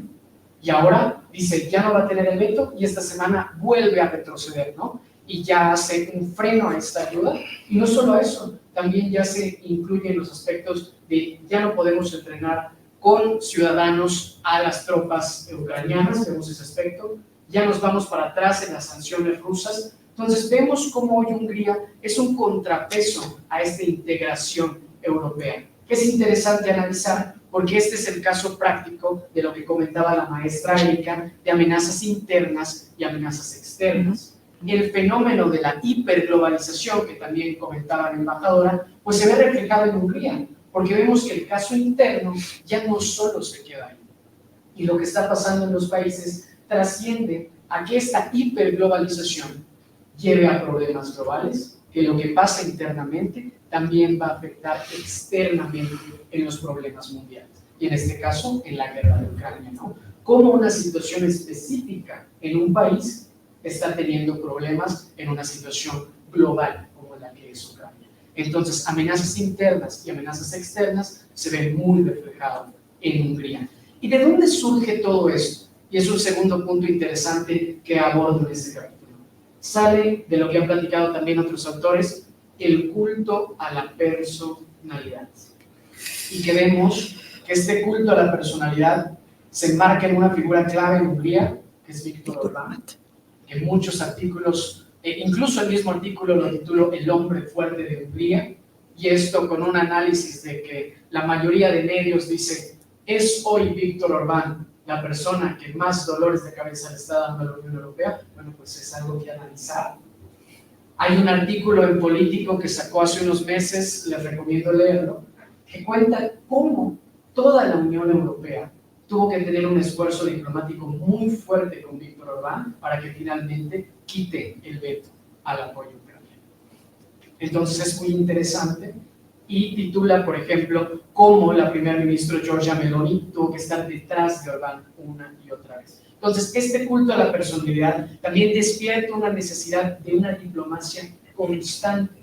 Y ahora dice, ya no va a tener el veto y esta semana vuelve a retroceder, ¿no? Y ya hace un freno a esta ayuda. Y no solo eso, también ya se incluyen los aspectos de ya no podemos entrenar con ciudadanos a las tropas ucranianas, vemos ese aspecto. Ya nos vamos para atrás en las sanciones rusas. Entonces vemos cómo hoy Hungría es un contrapeso a esta integración europea. Es interesante analizar porque este es el caso práctico de lo que comentaba la maestra Erika, de amenazas internas y amenazas externas. Y el fenómeno de la hiperglobalización, que también comentaba la embajadora, pues se ve reflejado en Hungría, porque vemos que el caso interno ya no solo se queda ahí. Y lo que está pasando en los países trasciende a que esta hiperglobalización lleve a problemas globales, que lo que pasa internamente también va a afectar externamente en los problemas mundiales. Y en este caso, en la guerra de Ucrania, ¿no? Cómo una situación específica en un país está teniendo problemas en una situación global como la que es Ucrania. Entonces, amenazas internas y amenazas externas se ven muy reflejadas en Hungría. ¿Y de dónde surge todo esto? Y es un segundo punto interesante que abordo en este capítulo. Sale de lo que han platicado también otros autores, el culto a la personalidad. Y que vemos que este culto a la personalidad se enmarca en una figura clave en Hungría, que es Viktor Orbán, que muchos artículos, incluso el mismo artículo lo tituló El hombre fuerte de Hungría, y esto con un análisis de que la mayoría de medios dice, ¿es hoy Viktor Orbán la persona que más dolores de cabeza le está dando a la Unión Europea? Bueno, pues es algo que analizar. Hay un artículo en Político que sacó hace unos meses, les recomiendo leerlo, que cuenta cómo toda la Unión Europea tuvo que tener un esfuerzo diplomático muy fuerte con Viktor Orbán para que finalmente quite el veto al apoyo ucraniano. Entonces es muy interesante y titula, por ejemplo, cómo la primera ministra Giorgia Meloni tuvo que estar detrás de Orbán una y otra vez. Entonces, este culto a la personalidad también despierta una necesidad de una diplomacia constante.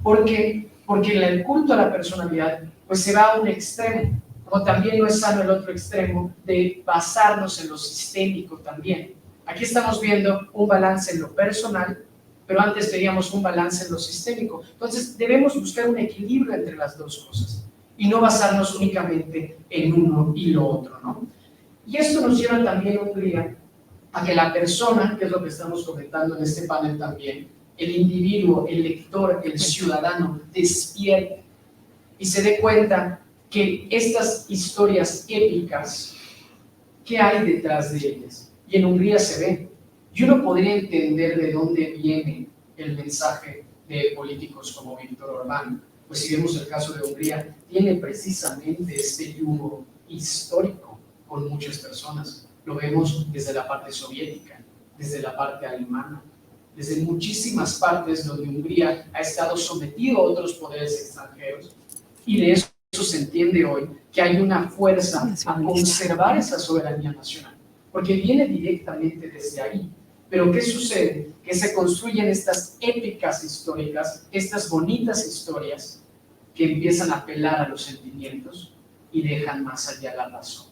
¿Por qué? Porque el culto a la personalidad pues se va a un extremo, como también no es sano el otro extremo de basarnos en lo sistémico también. Aquí estamos viendo un balance en lo personal, pero antes teníamos un balance en lo sistémico. Entonces debemos buscar un equilibrio entre las dos cosas y no basarnos únicamente en uno y lo otro, ¿no? Y esto nos lleva también a Hungría a que la persona, que es lo que estamos comentando en este panel también, el individuo, el lector, el ciudadano, despierte y se dé cuenta que estas historias épicas, ¿qué hay detrás de ellas? Y en Hungría se ve. Y uno podría entender de dónde viene el mensaje de políticos como Viktor Orbán. Pues si vemos el caso de Hungría, tiene precisamente este yugo histórico con muchas personas. Lo vemos desde la parte soviética, desde la parte alemana, desde muchísimas partes donde Hungría ha estado sometido a otros poderes extranjeros. Y de eso eso se entiende hoy que hay una fuerza a conservar esa soberanía nacional, porque viene directamente desde ahí. Pero ¿qué sucede? Que se construyen estas épicas históricas, estas bonitas historias que empiezan a apelar a los sentimientos y dejan más allá la razón.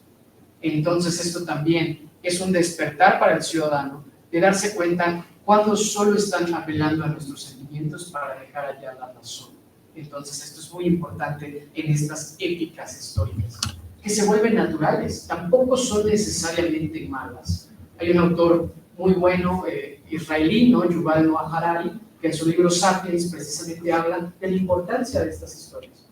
Entonces esto también es un despertar para el ciudadano de darse cuenta cuando solo están apelando a nuestros sentimientos para dejar allá la razón. Entonces esto es muy importante en estas épicas históricas, que se vuelven naturales, tampoco son necesariamente malas. Hay un autor muy bueno, israelí, ¿no? Yuval Noah Harari, que en su libro Sapiens precisamente habla de la importancia de estas historias.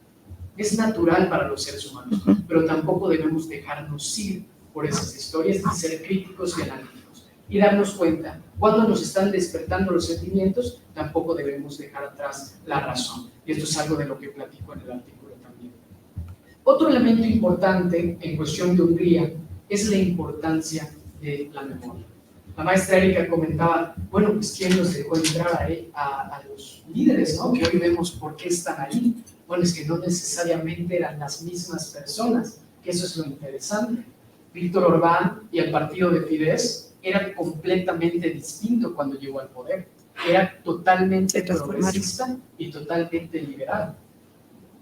Es natural para los seres humanos, pero tampoco debemos dejarnos ir por esas historias y ser críticos y analíticos. Y darnos cuenta, cuando nos están despertando los sentimientos, tampoco debemos dejar atrás la razón. Y esto es algo de lo que platico en el artículo también. Otro elemento importante en cuestión de Hungría es la importancia de la memoria. La maestra Erika comentaba, bueno, pues ¿quién nos dejó entrar a los líderes, ¿no? Que hoy vemos por qué están ahí. Bueno, es que no necesariamente eran las mismas personas, que eso es lo interesante. Víctor Orbán y el partido de Fidesz era completamente distinto cuando llegó al poder. Era totalmente progresista y totalmente liberal.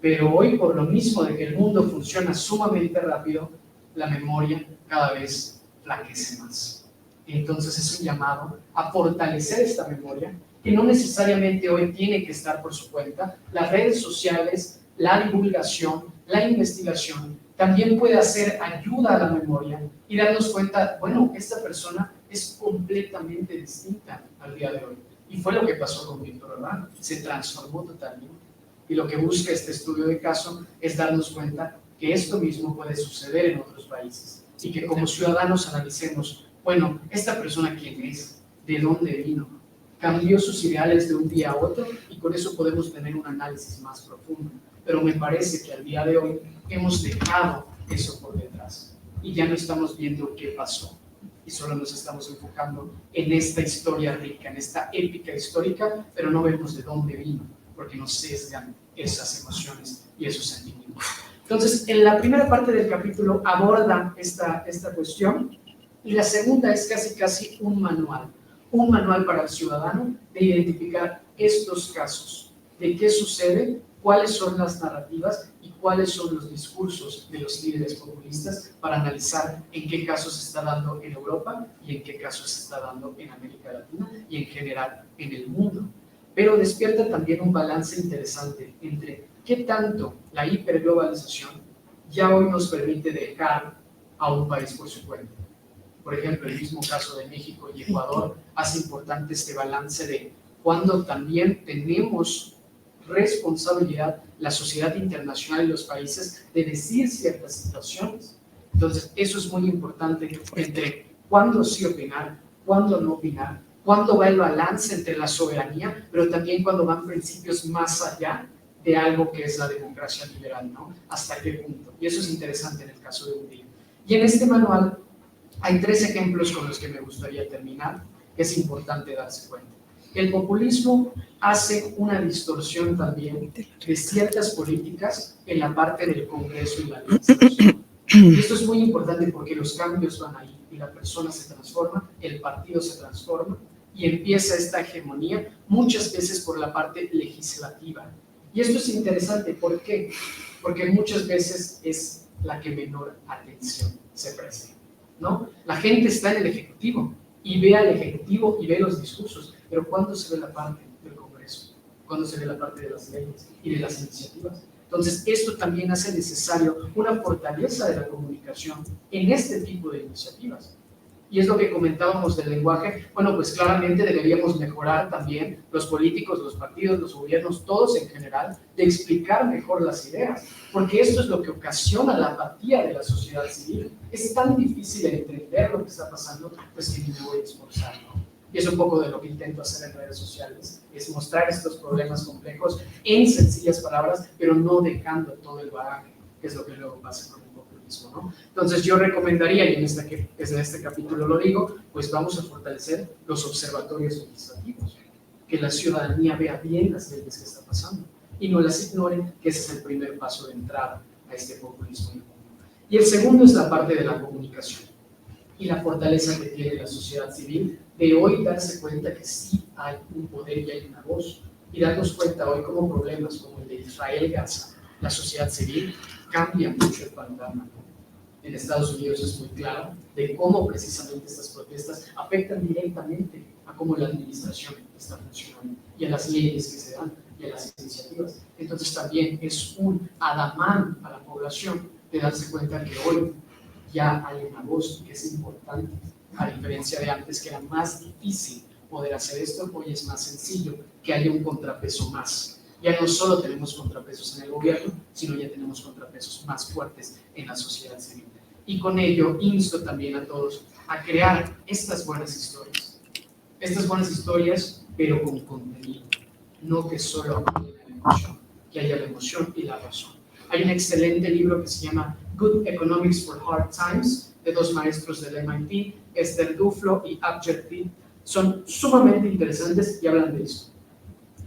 Pero hoy, por lo mismo de que el mundo funciona sumamente rápido, la memoria cada vez flaquece más. Entonces es un llamado a fortalecer esta memoria, que no necesariamente hoy tiene que estar por su cuenta. Las redes sociales, la divulgación, la investigación, también puede hacer ayuda a la memoria y darnos cuenta, bueno, esta persona es completamente distinta al día de hoy. Y fue lo que pasó con Víctor Orbán, se transformó totalmente. Y lo que busca este estudio de caso es darnos cuenta que esto mismo puede suceder en otros países y que como ciudadanos analicemos, bueno, ¿esta persona quién es? ¿De dónde vino? ¿Cambió sus ideales de un día a otro? Y con eso podemos tener un análisis más profundo. Pero me parece que al día de hoy hemos dejado eso por detrás y ya no estamos viendo qué pasó. Y solo nos estamos enfocando en esta historia rica, en esta épica histórica, pero no vemos de dónde vino, porque nos sesgan esas emociones y esos sentimientos. Entonces, en la primera parte del capítulo aborda esta cuestión. Y la segunda es casi un manual para el ciudadano de identificar estos casos, de qué sucede, cuáles son las narrativas y cuáles son los discursos de los líderes populistas para analizar en qué casos se está dando en Europa y en qué casos se está dando en América Latina y en general en el mundo. Pero despierta también un balance interesante entre qué tanto la hiperglobalización ya hoy nos permite dejar a un país por su cuenta. Por ejemplo, el mismo caso de México y Ecuador hace importante este balance de cuando también tenemos responsabilidad la sociedad internacional y los países de decir ciertas situaciones. Entonces, eso es muy importante entre cuándo sí opinar, cuándo no opinar, cuándo va el balance entre la soberanía, pero también cuando van principios más allá de algo que es la democracia liberal, ¿no? ¿Hasta qué punto? Y eso es interesante en el caso de Hungría. Y en este manual hay 3 ejemplos con los que me gustaría terminar, que es importante darse cuenta. El populismo hace una distorsión también de ciertas políticas en la parte del Congreso y la administración. Y esto es muy importante porque los cambios van ahí y la persona se transforma, el partido se transforma y empieza esta hegemonía muchas veces por la parte legislativa. Y esto es interesante, ¿por qué? Porque muchas veces es la que menor atención se presta, ¿no? La gente está en el Ejecutivo y ve al Ejecutivo y ve los discursos, pero ¿cuándo se ve la parte del Congreso? ¿Cuándo se ve la parte de las leyes y de las iniciativas? Entonces, esto también hace necesario una fortaleza de la comunicación en este tipo de iniciativas. Y es lo que comentábamos del lenguaje. Bueno, pues claramente deberíamos mejorar también los políticos, los partidos, los gobiernos, todos en general, de explicar mejor las ideas, porque esto es lo que ocasiona la apatía de la sociedad civil. Es tan difícil entender lo que está pasando, pues que ni me voy a esforzar, ¿no? Y es un poco de lo que intento hacer en redes sociales, es mostrar estos problemas complejos en sencillas palabras, pero no dejando todo el bagaje, que es lo que luego pasa con el populismo, ¿no? Entonces yo recomendaría, y desde este capítulo lo digo, pues vamos a fortalecer los observatorios legislativos, que la ciudadanía vea bien las leyes que están pasando y no las ignoren, que ese es el primer paso de entrada a este populismo. Y el segundo es la parte de la comunicación y la fortaleza que tiene la sociedad civil de hoy darse cuenta que sí hay un poder y hay una voz, y darnos cuenta hoy cómo problemas como el de Israel-Gaza, la sociedad civil cambia mucho el panorama, ¿no? En Estados Unidos es muy claro de cómo precisamente estas protestas afectan directamente a cómo la administración está funcionando y a las leyes que se dan y a las iniciativas. Entonces también es un adamán a la población de darse cuenta que hoy ya hay una voz que es importante, a diferencia de antes que era más difícil poder hacer esto. Hoy es más sencillo que haya un contrapeso más. Ya no solo tenemos contrapesos en el gobierno, sino ya tenemos contrapesos más fuertes en la sociedad civil. Y con ello insto también a todos a crear estas buenas historias, pero con contenido, no que solo haya la emoción, que haya la emoción y la razón. Hay un excelente libro que se llama Good Economics for Hard Times, de dos maestros del MIT, Esther Duflo y Abjad Bhat. Son sumamente interesantes y hablan de esto.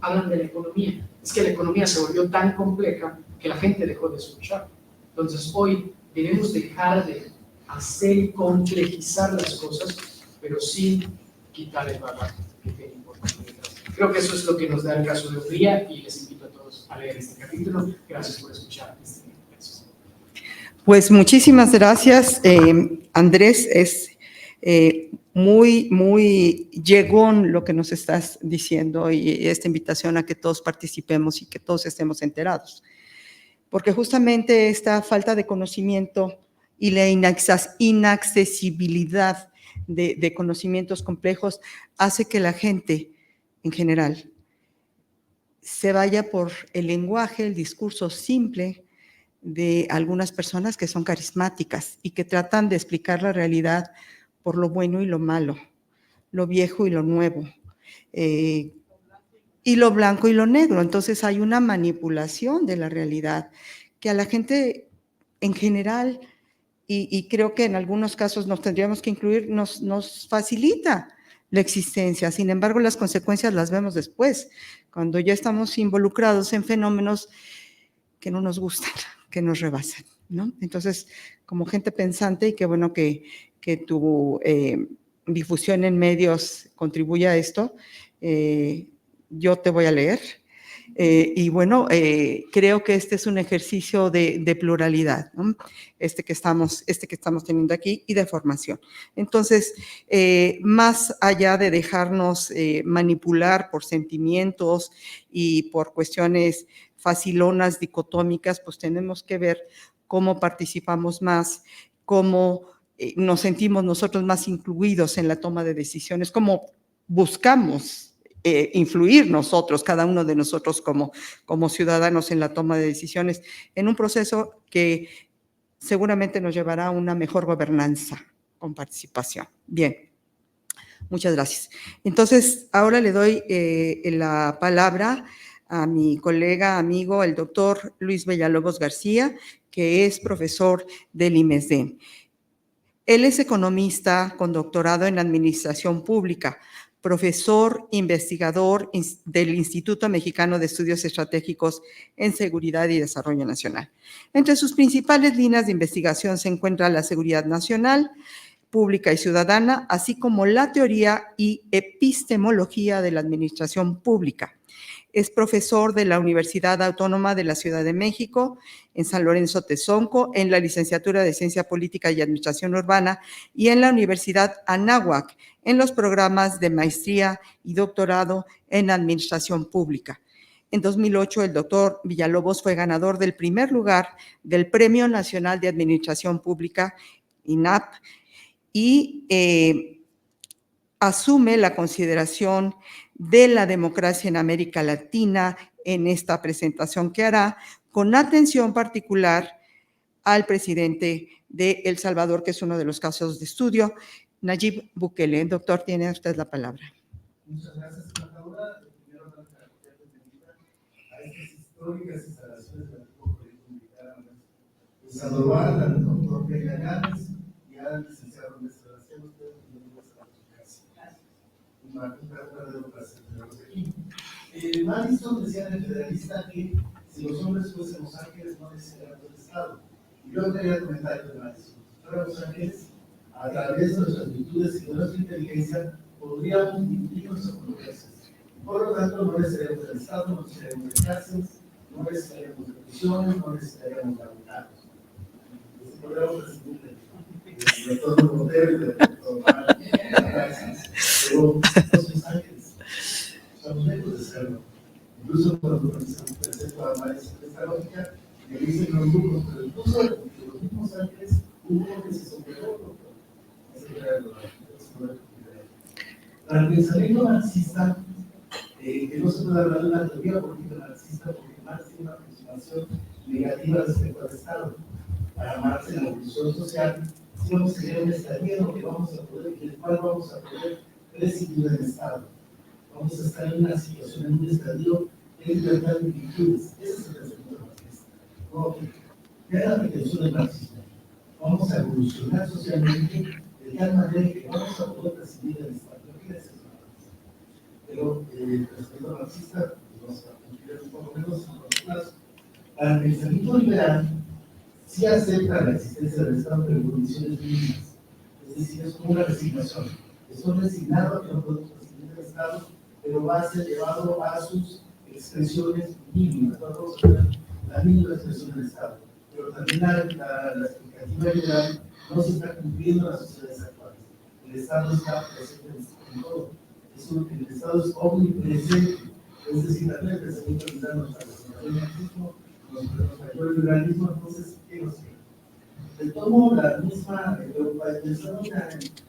Hablan de la economía. Es que la economía se volvió tan compleja que la gente dejó de escuchar. Entonces hoy debemos dejar de hacer y complejizar las cosas, pero sin quitar el valor que tiene importante detrás. Creo que eso es lo que nos da el caso de Hungría, y les invito a todos a leer este capítulo. Gracias por escuchar este video. Gracias. Pues muchísimas gracias, Andrés. Es muy llegón lo que nos estás diciendo y esta invitación a que todos participemos y que todos estemos enterados. Porque justamente esta falta de conocimiento y la inaccesibilidad de conocimientos complejos hace que la gente en general se vaya por el lenguaje, el discurso simple de algunas personas que son carismáticas y que tratan de explicar la realidad por lo bueno y lo malo, lo viejo y lo nuevo, y lo blanco y lo negro. Entonces hay una manipulación de la realidad que a la gente en general, y creo que en algunos casos nos tendríamos que incluir, nos facilita la existencia. Sin embargo, las consecuencias las vemos después, cuando ya estamos involucrados en fenómenos que no nos gustan, que nos rebasan, ¿no? Entonces, como gente pensante, y qué bueno que tu difusión en medios contribuye a esto, yo te voy a leer. Y bueno, creo que este es un ejercicio de pluralidad, ¿no? Este que estamos teniendo aquí, y de formación. Entonces, más allá de dejarnos manipular por sentimientos y por cuestiones facilonas, dicotómicas, pues tenemos que ver cómo participamos más, cómo nos sentimos nosotros más incluidos en la toma de decisiones, cómo buscamos influir nosotros, cada uno de nosotros como ciudadanos en la toma de decisiones, en un proceso que seguramente nos llevará a una mejor gobernanza con participación. Bien, muchas gracias. Entonces, ahora le doy la palabra a mi colega, amigo, el doctor Luis Villalobos García, que es profesor del IMESDEM. Él es economista con doctorado en Administración Pública, profesor investigador del Instituto Mexicano de Estudios Estratégicos en Seguridad y Desarrollo Nacional. Entre sus principales líneas de investigación se encuentra la seguridad nacional, pública y ciudadana, así como la teoría y epistemología de la administración pública. Es profesor de la Universidad Autónoma de la Ciudad de México, en San Lorenzo Tezonco, en la licenciatura de Ciencia Política y Administración Urbana, y en la Universidad Anáhuac, en los programas de maestría y doctorado en Administración Pública. En 2008, el doctor Villalobos fue ganador del primer lugar del Premio Nacional de Administración Pública, INAP, y asume la consideración de la democracia en América Latina en esta presentación que hará, con atención particular al presidente de El Salvador, que es uno de los casos de estudio, Nayib Bukele. Doctor, tiene usted la palabra. Muchas gracias, embajadora. Primero, dar la cordial bienvenida a estas históricas instalaciones del antiguo Colegio Militar en Sandoval, al doctor Peña Gámez y al licenciado Néstor García. Ustedes bienvenidos a la casa. Un verdadero placer tenerlos aquí. Madison decía en el Federalista que si Si los hombres fuésemos ángeles, no necesitaríamos el Estado. Y yo quería comentar que si fuéramos ángeles, a través de nuestras virtudes y de nuestra inteligencia, podríamos dividir nuestras controversias. Por lo tanto, no necesitaríamos el Estado, no necesitaríamos de cárceles, no necesitaríamos de prisiones, no necesitaríamos de abogados. Podríamos recibir de todo el poder y de todo el mal. Pero no somos ángeles, estamos lejos de serlo. Incluso cuando presento a María esta lógica, me dicen los grupos, pero incluso los mismos ángeles, hubo uno que se superó. Para el pensamiento marxista, que no se puede hablar de una teoría política marxista, porque Marx tiene una aproximación negativa respecto al Estado. Para Marx, en la evolución social, si vamos a tener un estallido que vamos a poder, en el cual vamos a poder presidir el Estado. Vamos a estar en una situación, en un estadio de libertad de virtudes. Ese es el pensamiento marxista. ¿No? ¿Qué es la pretensión del marxismo? Vamos a evolucionar socialmente de tal manera que vamos a poder presidir el Estado. ¿Qué es eso? Pero el pensamiento marxista, vamos a cumplir un poco menos en los plazos. Para el pensamiento liberal, sí acepta la existencia del Estado, pero en condiciones mínimas. Es decir, es como una resignación. Estoy resignado a que no podemos presidir el Estado, pero va a ser llevado a sus expresiones mínimas. Vamos a ver la mínima expresión del Estado. Pero también la expectativa liberal no se está cumpliendo en las sociedades actuales. El Estado está presente en todo. El Estado es omnipresente. Es decir, también el pensamiento liberal nos parece el marxismo, nos falló el liberalismo, entonces, ¿qué nos queda? Le tomo la misma, pensando en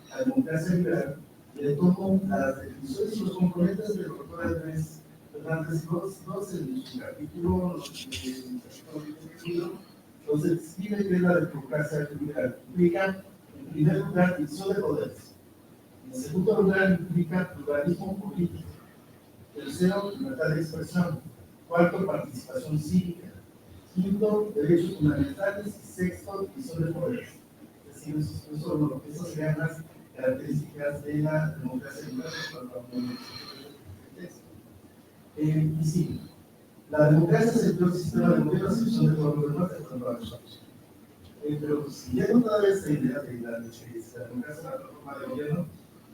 la democracia liberal, le tomo las definiciones y los componentes del doctor Andrés Fernández Gómez en su capítulo, donde describe que es la democracia liberal. Implica, en primer lugar, división de poderes. En segundo lugar, implica pluralismo político. Tercero, libertad de expresión. Cuarto, participación cívica. Quinto, derechos fundamentales. Y sexto, división de poderes. Es decir, eso serían las características de la democracia liberal. Y sí, la democracia es el peor sistema de gobierno, a excepción de todos los demás, pero siguiendo toda esta idea de la democracia es la reforma de gobierno,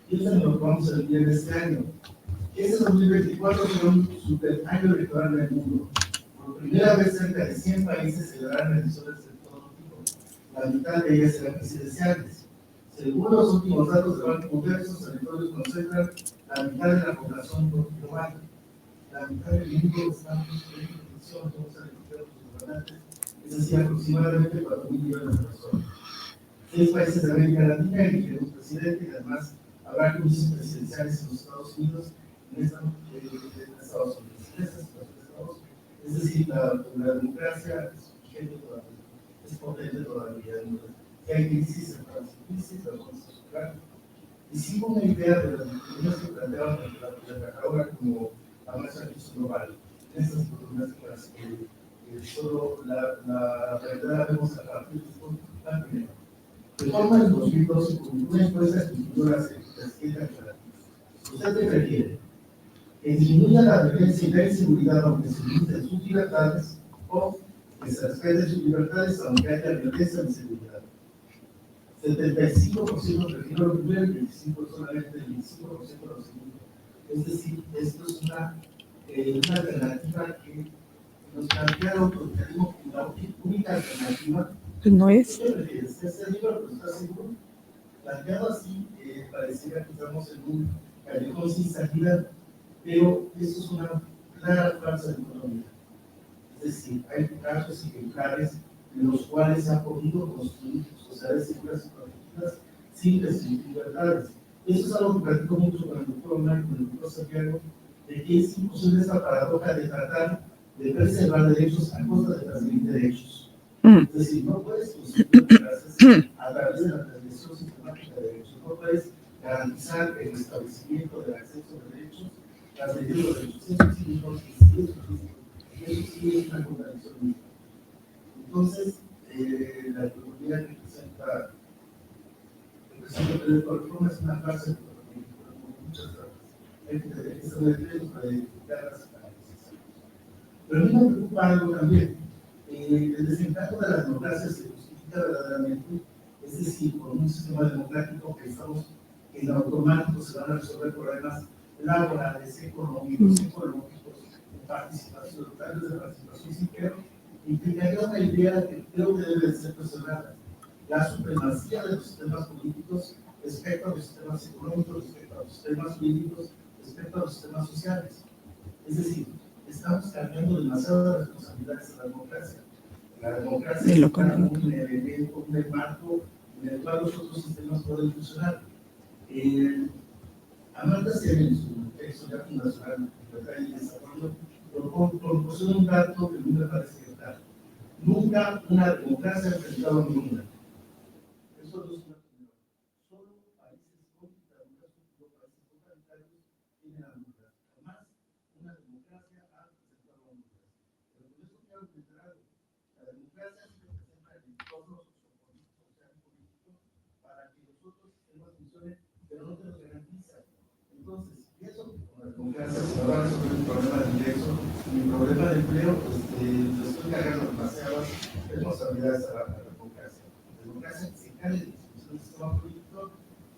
piensen en lo que vamos a vivir este año. Este 2024 será un super año electoral en el mundo. Por primera vez, cerca de 100 países celebrarán elecciones de todo tipo. La mitad de ellas serán presidenciales. Según los últimos datos del Banco Mundial, estos territorios concentran la mitad de la población global. La mitad del mundo está en condición, somos electos gobernantes, es decir, aproximadamente 4.000 millones de personas. 6 países de América Latina eligen un presidente y además habrá comicios presidenciales en los Estados Unidos, en Estados Unidos. Es decir, la democracia es vigente todavía, es potente todavía. Si hay crisis, se puede hacer crisis, la vamos a superar. Y sigo una idea de las discusiones que planteaban ahora como la masa global. Estas oportunidades que solo la realidad la vemos a partir de esto tan primero. Reforma en 2012 con una encuesta que tituló las etiquetas relativas. ¿Usted qué requiere? Que disminuya la violencia y la inseguridad aunque se limiten sus libertades, o que se respeten sus libertades aunque haya violencia e inseguridad. 75% prefiero lo primero y 25% solamente el 25% lo segundo. Es decir, esto es una alternativa que nos plantea el autoritarismo como la única alternativa. Pues no es. ¿Qué prefieres? ¿Este libro, pero estás seguro? Planteado así, pareciera que estamos en un callejón sin salida, pero eso es una clara falsa economía. Es decir, hay casos ejemplares en los cuales se han podido construir sociedades seguras y protegidas sin restringir libertades. Eso es algo que platico mucho con el doctor Omar y con el doctor Santiago, de que es imposible esta paradoja de tratar de preservar derechos a costa de transferir derechos. Es decir, no puedes construir democracias a través de la transmisión sistemática de derechos, no puedes garantizar el establecimiento del acceso a derechos, transmitiendo derechos. Eso sí, eso sí es una contradicción misma. Entonces, la economía que presenta el presidente de la reforma es una farsa económica, como muchas otras. Hay que tener que saber para identificar las análisis. Pero a mí me preocupa algo también. El desencanto de la democracia se justifica verdaderamente, es decir, con un sistema democrático que estamos en automático se van a resolver problemas laborales, económicos, ecológicos, de participación, de participación sincera, implicaría una idea que creo que debe ser cuestionada: la supremacía de los sistemas políticos respecto a los sistemas económicos, respecto a los sistemas jurídicos, respecto a los sistemas sociales. Es decir, estamos cargando demasiadas responsabilidades a la democracia. La democracia es un elemento, un marco en el cual los otros sistemas pueden funcionar. Amartya Sen, en su texto ya fundacional, Libertad y Desarrollo, proporciona un dato que a mí me parece vital. Nunca una democracia ha enfrentado a ninguna. Eso no es una opinión. Solo países con dictaduras, solo países totalitarios tienen la democracia. Jamás una democracia ha enfrentado a ninguna. Pero con eso quiero entender algo. La democracia se representa en el entorno sociopolítico, social y político, para que los otros sistemas funcionen, pero no te lo garantiza. Entonces, pienso que con la democracia se va a resolver el problema de ingreso y el problema de empleo, le estoy cargando demasiadas responsabilidades a la democracia. La democracia que se encargue de la discusión del sistema político,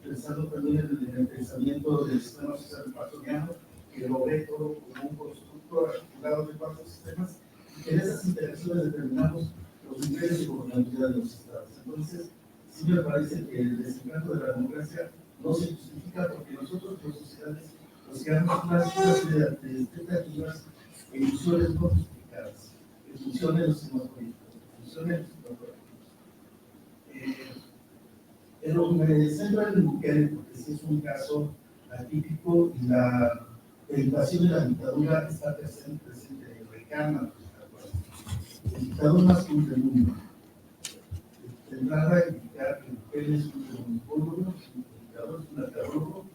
pensando también en el pensamiento del sistema social platoniano, que lo ve todo como un constructo articulado de cuatro sistemas, y que en esas interacciones determinamos los niveles de gobernabilidad de los estados. Entonces, sí me parece que el desencanto de la democracia no se justifica porque nosotros, los sociales, nos quedamos una serie de expectativas e ilusiones no justificadas, que funcionen los sistemas políticos, que funcionen los sistemas políticos. Pero me centro en Bukele porque sí es un caso atípico y la invasión de la dictadura está presente en recama. El dictador más cruel del mundo. Tendrá a indicar que Bukele es un dictador, un narcólogo.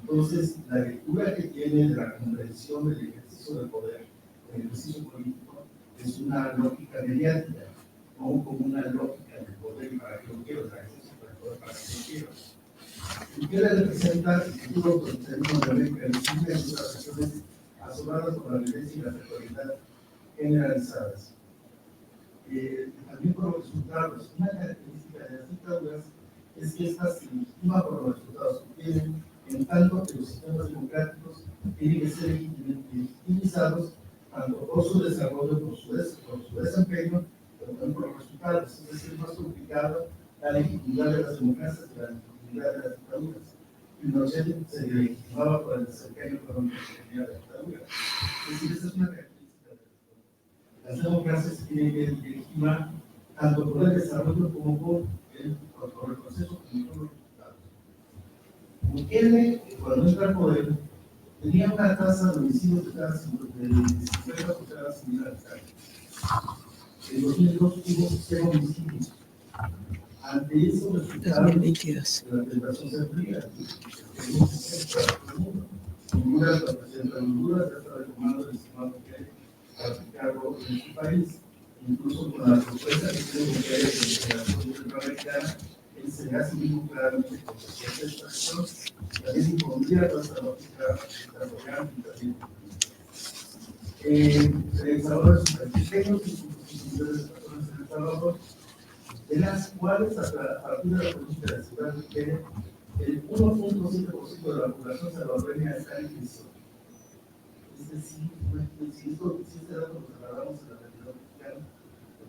Entonces, la lectura que tiene de la comprensión del ejercicio del poder, del ejercicio político, es una lógica mediática, no como una lógica del poder para que lo quiero, del ejercicio del poder para que lo quiero. Bukele representa el futuro concepto de América del Sur en sus regiones asombradas por la violencia y la sexualidad generalizadas. También por los resultados, una característica de las dictaduras es que estas se legitiman por los resultados que tienen, en tanto que los sistemas democráticos tienen que ser legitimizados tanto por su desarrollo, por su desempeño, pero también por los resultados. Es decir, es más complicado la legitimidad de las democracias que la legitimidad de las dictaduras. Pinochet se legitimaba por el desempeño económico que tenía la dictadura. Es decir, esa es una característica de las democracias que tienen que legitimar tanto por el desarrollo como por el proceso como por los resultados. Bukele, cuando entra al poder, tenía una tasa de homicidios de cada 50 por cada 100.000 habitantes. En 2002 hubo 0 homicidios. Ante eso, resultados de la tentación se amplía. Honduras, la presidenta de Honduras, ya está recomendando el estimado Bukele para aplicarlo en su país. Incluso con la propuesta que tiene Bukele de la Federación Centroamericana, él se hace muy claramente con esta acción, también impondría toda esta lógica desarrollante y también. El Salvador es un país pequeño, que son millones de personas en El Salvador, de las cuales, a partir de la política de seguridad de Bukele, el 1.7% de la población salvadoreña está en prisión. Es decir, si este dato lo trasladamos en la realidad mexicana,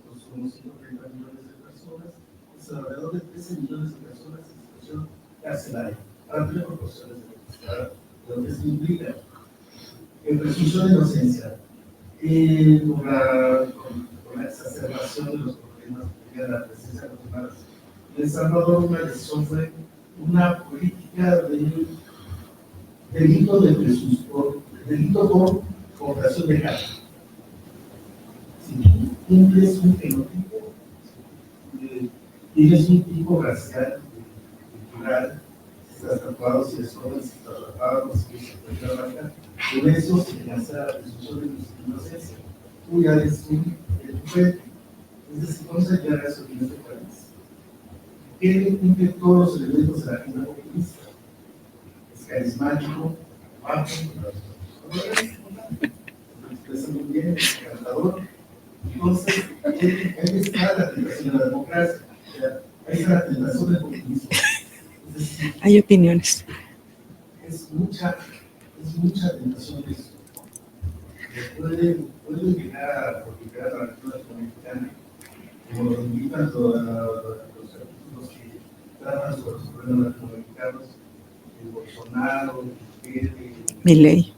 pues somos 130 millones de personas, es alrededor de 13 millones de personas en situación carcelaria, para tener proporciones de lo que se implica. En presunción de inocencia, con la exacerbación de los problemas que tenía la presencia de los humanos. En El Salvador, una decisión fue una política de delito por cooperación de carga. Si tú cumples un fenotipo, tienes un tipo racial, cultural, si estás tatuado, si eres joven, si estás tatuado, si estás tatuado, por eso se lanza la presunción de inocencia. Tú ya eres un delincuente. Es decir, ¿cómo se llama eso en este país? Que cumple todos los elementos de la agenda populista. Es carismático, guapo, expresa muy bien, es encantador. Entonces, ahí está la tentación de la democracia, o sea, ahí está la tentación del populismo. Es decir, Hay opiniones. es mucha tentación de eso. Puede llegar a proliferar a la cultura latinoamericana, como lo invitan todos los artículos que tratan sobre los problemas latinoamericanos, el Bolsonaro, el Bukele, Milei.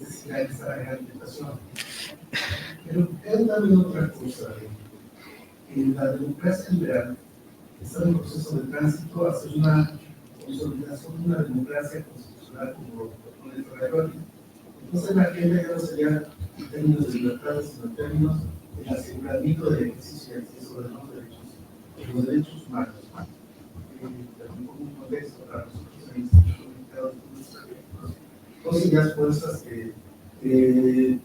Es decir, hay esa gran tentación. Pero hay también otra cosa, que la democracia liberal está en un proceso de tránsito hacia una consolidación de una democracia constitucional como lo propone el Ferrari. Entonces la agenda ya no sería en términos de libertades, sino en términos del aseguramiento del ejercicio y acceso de los derechos humanos. También como un contexto para nosotros en el Instituto Mexicano de Estudios Estratégicos, dos ideas fuerzas que dirigen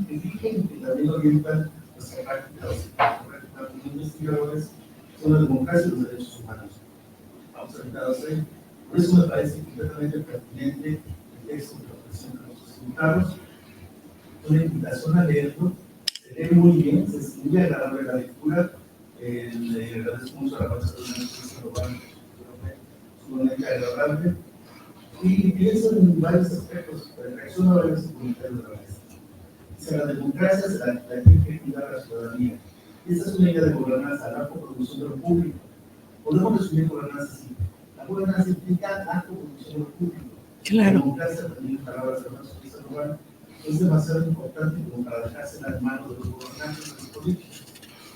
y que también orientan nuestra práctica como investigadores son la democracia y los derechos humanos. Vamos a entrar ahí. Por eso me parece completamente pertinente el texto que presentan nuestros invitados. Una invitación a leerlo. Se lee muy bien, es muy agradable la lectura. Le agradezco mucho a la maestra de la Universidad sumamente agradable. Y pienso en varios aspectos, reacciono a varios comentarios de la maestra. Dice, la democracia es la que tiene que cuidar a la ciudadanía. Y esa es una idea de gobernanza, la coproducción de lo público. Podemos resumir gobernanza así. La gobernanza implica la coproducción de lo público. Claro. La democracia, también palabras de Francisco Pizarro, es demasiado importante como para dejarse en las manos de los gobernantes y los políticos.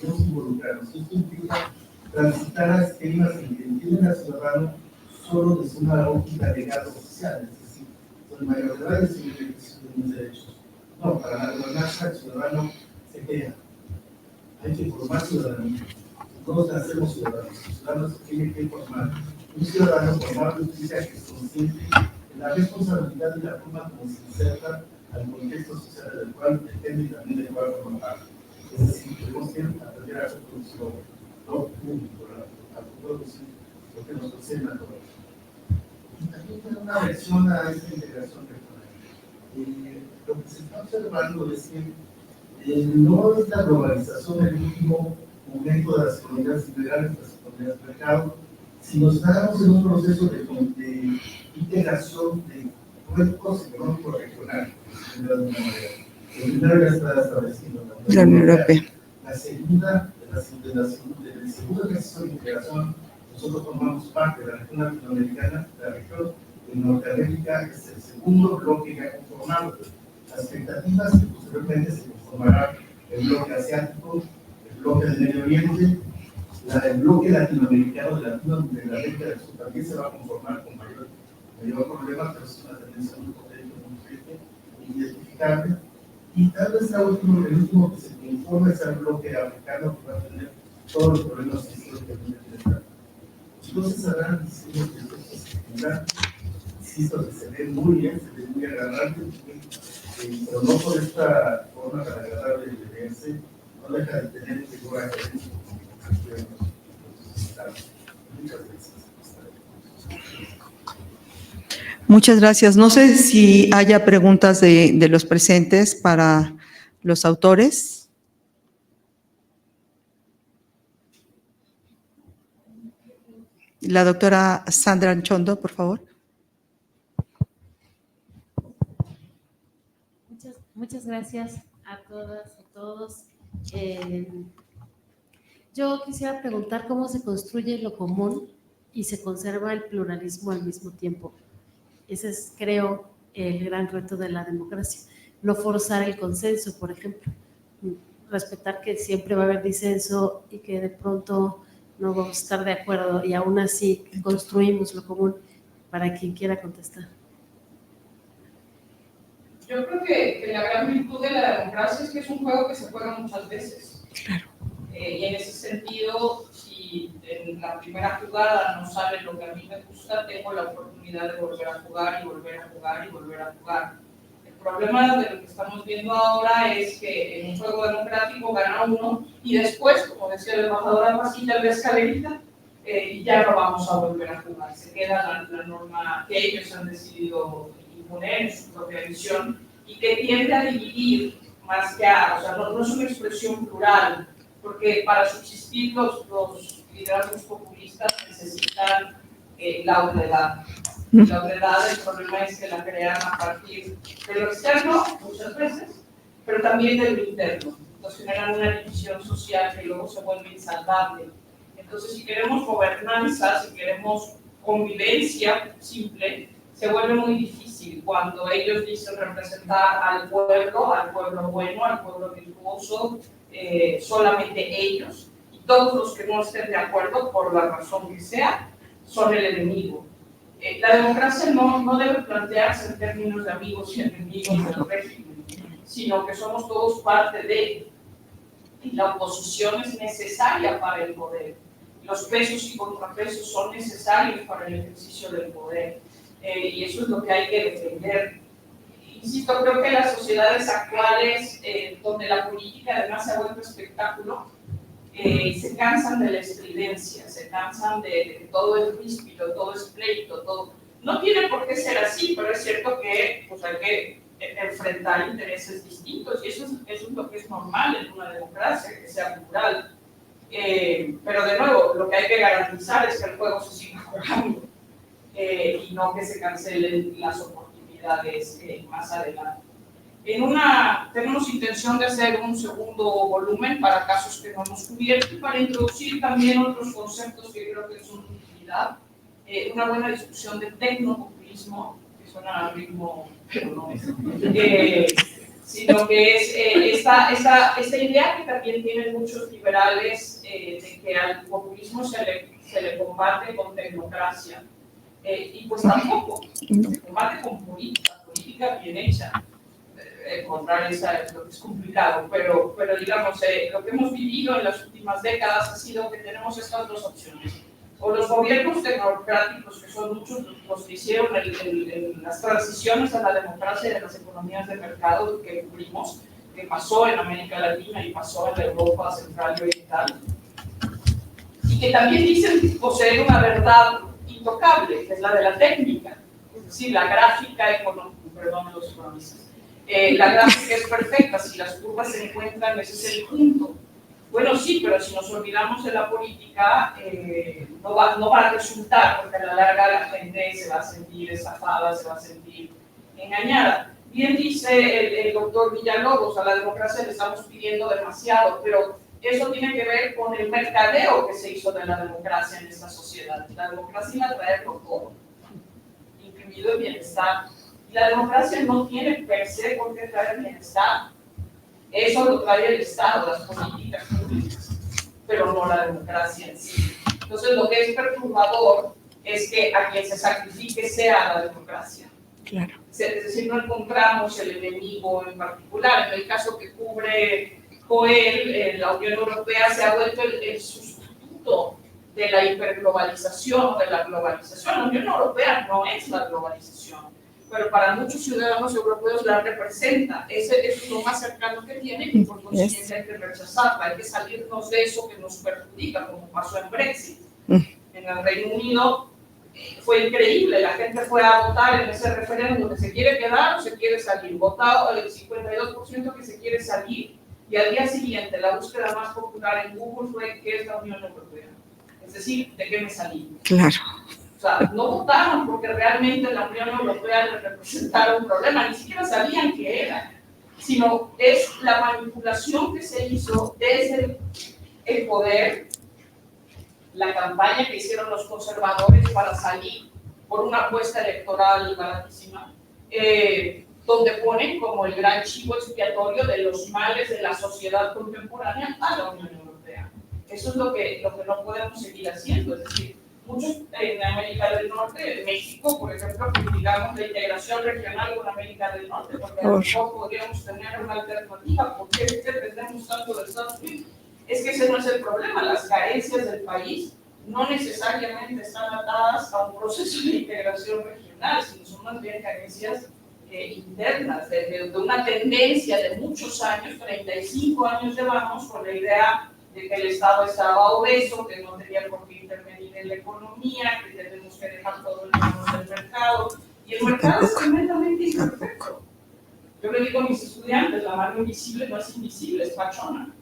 Debemos involucrarnos. Esto implica transitar a esquemas en que entienden al ciudadano solo desde una óptica legal o social, es decir, soy mayor de edad y estoy ejerciendo mis derechos. No, para la gobernanza el ciudadano se queda. Hay que formar ciudadanía. Todos nacemos ciudadanos. El ciudadano se tiene que formar. Un ciudadano formado implica que es consciente de la responsabilidad y la forma como se inserta al contexto social del cual depende y también del cual forma parte. Es decir, tenemos que aprender a reproducir lo público, a reproducir lo que nos presenta todo. Y también tiene una versión a esta integración regional. Lo que se está observando es que no es la globalización el último momento de las economías liberales, de las economías de mercado, sino estamos en un proceso de integración de proyectos económicos regionales, de alguna manera. El primero ya está establecido La Unión Europea. La segunda, del segundo ejercicio de integración, nosotros formamos parte de la región latinoamericana, la región de Norteamérica es el segundo bloque ya conformado. Las expectativas que posteriormente se conformará el bloque asiático, el bloque del Medio Oriente, el bloque latinoamericano de América del Sur también se va a conformar con mayor problema, pero es una tendencia muy potente, muy fuerte, identificable. Y tal vez el último que se conforme es el bloque africano, que va a tener todos los problemas históricamente tienen. Entonces habrán diseños de textos que tendrán, insisto, que se ven muy bien, se ven muy agradables, pero no por esta forma tan agradable de leerse, no deja de tener un rigor académico como que necesitamos. Muchas gracias. Muchas gracias. No sé si haya preguntas de los presentes para los autores. La doctora Sandra Anchondo, por favor. Muchas gracias a todas y todos. Yo quisiera preguntar cómo se construye lo común y se conserva el pluralismo al mismo tiempo. Ese es, creo, el gran reto de la democracia. No forzar el consenso, por ejemplo. Respetar que siempre va a haber disenso y que de pronto no vamos a estar de acuerdo y aún así construimos lo común para quien quiera contestar. Yo creo que la gran virtud de la democracia es que es un juego que se juega muchas veces. Claro. Y en ese sentido, si en la primera jugada no sale lo que a mí me gusta, tengo la oportunidad de volver a jugar y volver a jugar y volver a jugar. El problema de lo que estamos viendo ahora es que en un juego democrático gana uno y después, como decía el embajador Almacita, la escalerita, y ya no vamos a volver a jugar. Se queda la norma que ellos han decidido imponer en su propia visión y que tiende a dividir más que a, o sea, no es una expresión plural, porque para subsistir los liderazgos populistas necesitan la otredad. La otredad, el problema es que la crean a partir de lo externo, muchas veces, pero también de lo interno. Entonces generan una división social que luego se vuelve insalvable. Entonces, si queremos gobernanza, si queremos convivencia simple, se vuelve muy difícil cuando ellos dicen representar al pueblo bueno, al pueblo virtuoso, solamente ellos, y todos los que no estén de acuerdo, por la razón que sea, son el enemigo. La democracia no debe plantearse en términos de amigos y enemigos del régimen, sino que somos todos parte de, y la oposición es necesaria para el poder. Los pesos y contrapesos son necesarios para el ejercicio del poder, y eso es lo que hay que defender. Insisto, creo que las sociedades actuales, donde la política además se ha vuelto espectáculo, se cansan de la estridencia, se cansan de que todo es ríspido, todo es pleito, todo. No tiene por qué ser así, pero es cierto que pues, hay que enfrentar intereses distintos, y eso es lo que es normal en una democracia, que sea plural. Pero de nuevo, lo que hay que garantizar es que el juego se siga jugando y no que se cancelen las oportunidades más adelante. Tenemos intención de hacer un segundo volumen para casos que no hemos cubierto y para introducir también otros conceptos que creo que son de utilidad. Una buena discusión de tecnopopulismo, que suena a ritmo, pero no es, sino que es esta idea que también tienen muchos liberales de que al populismo se le combate con tecnocracia. Y pues tampoco, se combate con política bien hecha. Encontrar esa es lo que es complicado, pero digamos, lo que hemos vivido en las últimas décadas ha sido que tenemos estas dos opciones. O los gobiernos tecnocráticos, que son muchos los que hicieron las transiciones a la democracia de las economías de mercado que cubrimos, que pasó en América Latina y pasó en la Europa central y oriental, y que también dicen poseer una verdad intocable, que es la de la técnica, es decir, la gráfica económica, perdón los economistas. La gráfica es perfecta, si las curvas se encuentran, ese es el punto. Bueno, sí, pero si nos olvidamos de la política, no va a resultar, porque a la larga la gente se va a sentir estafada, se va a sentir engañada. Bien dice el doctor Villalobos, a la democracia le estamos pidiendo demasiado, pero eso tiene que ver con el mercadeo que se hizo de la democracia en esta sociedad. La democracia iba a traerlo todo, incluido el bienestar. La democracia no tiene per se por qué traer bienestar. Eso lo trae el Estado, las políticas públicas, pero no la democracia en sí. Entonces, lo que es perturbador es que a quien se sacrifique sea la democracia. Claro. Es decir, no encontramos el enemigo en particular. En el caso que cubre Joel, la Unión Europea se ha vuelto el sustituto de la hiperglobalización, de la globalización. La Unión Europea no es la globalización, pero para muchos ciudadanos europeos la representa. Ese es lo más cercano que tiene y por consiguiente hay que rechazarla, hay que salirnos de eso que nos perjudica, como pasó en Brexit. En el Reino Unido fue increíble, la gente fue a votar en ese referéndum que se quiere quedar o se quiere salir. Votado el 52% que se quiere salir, y al día siguiente la búsqueda más popular en Google fue ¿qué es la Unión Europea? Es decir, ¿de qué me salí? Claro. O sea, no votaron porque realmente la Unión Europea les representara un problema, ni siquiera sabían qué era, sino es la manipulación que se hizo desde el poder, la campaña que hicieron los conservadores para salir por una apuesta electoral baratísima, donde ponen como el gran chivo expiatorio de los males de la sociedad contemporánea a la Unión Europea. Eso es lo que no podemos seguir haciendo, es decir, muchos en América del Norte, en México, por ejemplo, criticamos la integración regional con América del Norte, porque a lo mejor podríamos tener una alternativa. ¿Por qué dependemos tanto de Estados Unidos? Es que ese no es el problema. Las carencias del país no necesariamente están atadas a un proceso de integración regional, sino son más bien carencias internas, de una tendencia de muchos años, 35 años llevamos, con la idea de que el Estado estaba obeso, que no tenía por qué intervenir en la economía, que tenemos que dejar todo en manos del mercado, Y el mercado es tremendamente imperfecto. Yo le digo a mis estudiantes, la mano invisible no es invisible, es pachona.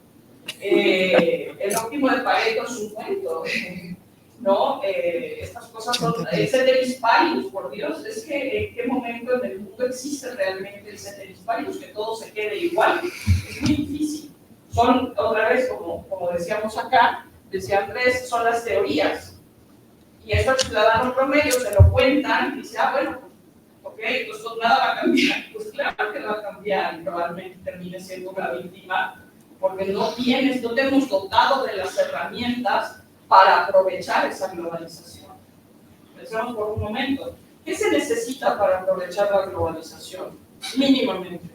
El óptimo de Pareto es un cuento, ¿no? Estas cosas son, ceteris paribus, por Dios, es que en qué momento en el mundo existe realmente el ceteris paribus, que todo se quede igual, es muy difícil. Son, otra vez, como decíamos acá, decía Andrés, son las teorías. Y esto el ciudadano promedio se lo cuentan y dice, bueno, ok, pues nada va a cambiar. Pues claro que va a cambiar y probablemente termine siendo una víctima porque no te hemos dotado de las herramientas para aprovechar esa globalización. Pensemos por un momento, ¿qué se necesita para aprovechar la globalización? Mínimamente.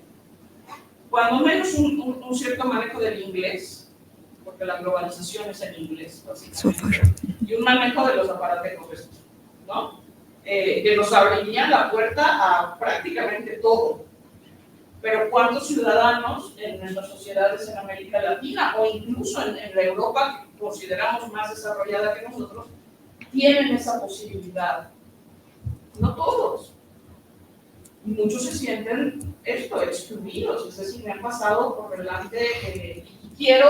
Cuando menos un cierto manejo del inglés, porque la globalización es en inglés, básicamente, y un manejo de los aparatos estos, ¿no? Que nos abrirían la puerta a prácticamente todo. Pero ¿cuántos ciudadanos en nuestras sociedades en América Latina o incluso en la Europa que consideramos más desarrollada que nosotros tienen esa posibilidad? No todos. Muchos se sienten excluidos, es decir, me han pasado por delante y quiero,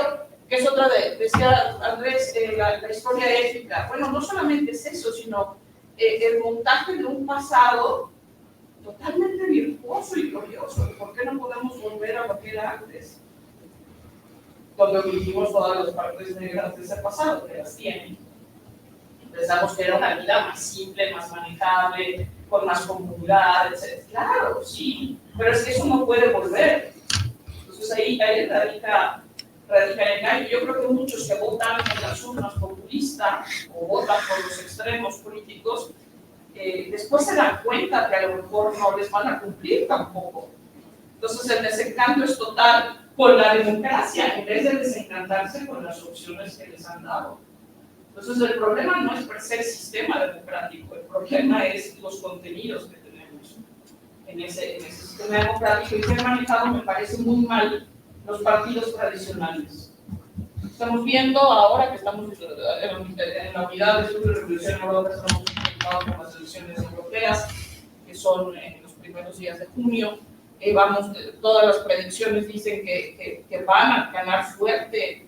que es otra decía Andrés, la historia ética. Bueno, no solamente es eso, sino el montaje de un pasado totalmente virtuoso y glorioso. ¿Por qué no podemos volver a lo que era antes? Cuando vivimos todas las partes negras de ese pasado, que las tienen. Pensamos que era una vida más simple, más manejable, con más comunidad, etc. Claro, sí, pero es que eso no puede volver. Entonces ahí radica el engaño. Yo creo que muchos que votan en las urnas populistas o votan por los extremos políticos, después se dan cuenta que a lo mejor no les van a cumplir tampoco. Entonces el desencanto es total con la democracia en vez de desencantarse con las opciones que les han dado. Entonces el problema no es per se el sistema democrático, el problema es los contenidos que tenemos en ese sistema democrático, y que han manejado, me parece muy mal, los partidos tradicionales. Estamos viendo ahora que estamos en la unidad de estudio de revolución europea, estamos conectados con las elecciones europeas, que son en los primeros días de junio. Todas las predicciones dicen que van a ganar fuerte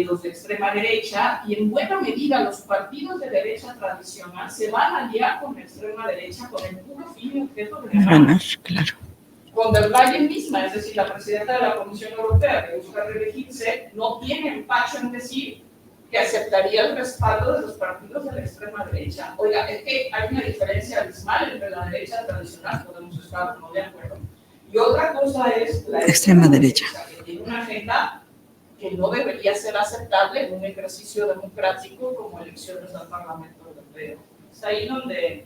los de extrema derecha, y en buena medida los partidos de derecha tradicional se van a aliar con la extrema derecha con el puro fin y objeto de ganar. Claro. Von der Leyen misma, es decir, la presidenta de la Comisión Europea, que busca reelegirse, no tiene empacho en decir que aceptaría el respaldo de los partidos de la extrema derecha. Oiga, es que hay una diferencia abismal entre la derecha tradicional, podemos estar no de acuerdo, y otra cosa es la extrema derecha, que tiene una agenda que no debería ser aceptable en un ejercicio democrático como elecciones al Parlamento Europeo. Es ahí donde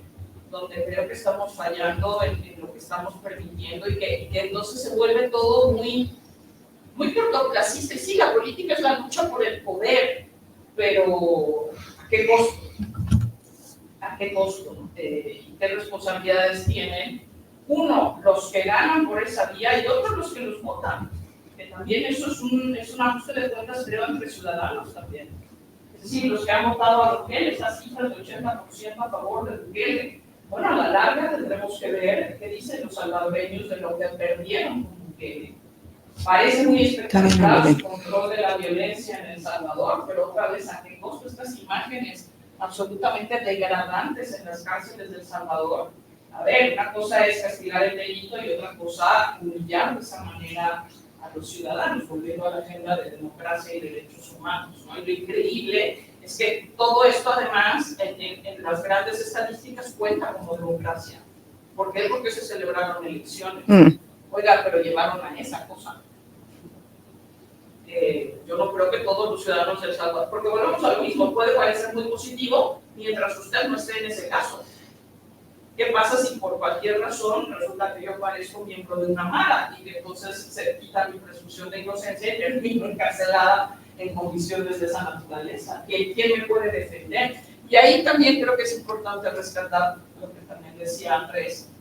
creo que estamos fallando en lo que estamos permitiendo, y que entonces se vuelve todo muy cortoplacista. Y sí, la política es la lucha por el poder, pero ¿a qué costo? ¿A qué costo? ¿Y qué responsabilidades tienen? Uno, los que ganan por esa vía, y otros los que los votan. Que también eso es un ajuste de cuentas, creo, entre ciudadanos también. Es decir, los que han votado a Bukele, esas cifras de 80% a favor de Bukele. Bueno, a la larga tendremos que ver qué dicen los salvadoreños de lo que perdieron con Bukele. Parece muy espectacular el control de la violencia en El Salvador, pero otra vez, ¿a qué costo estas imágenes absolutamente degradantes en las cárceles de El Salvador? A ver, una cosa es castigar el delito y otra cosa humillar de esa manera a los ciudadanos, volviendo a la agenda de democracia y derechos humanos, ¿no? Y lo increíble es que todo esto, además, en las grandes estadísticas cuenta como democracia. ¿Por qué? Porque se celebraron elecciones. Oiga, pero llevaron a esa cosa. Yo no creo que todos los ciudadanos de El Salvador, porque volvemos a lo mismo, puede parecer muy positivo mientras usted no esté en ese caso. ¿Qué pasa si por cualquier razón resulta que yo parezco miembro de una mala y que entonces se quita mi presunción de inocencia y termino encarcelada en condiciones de esa naturaleza? ¿Quién me puede defender? Y ahí también creo que es importante rescatar lo que también decía Andrés,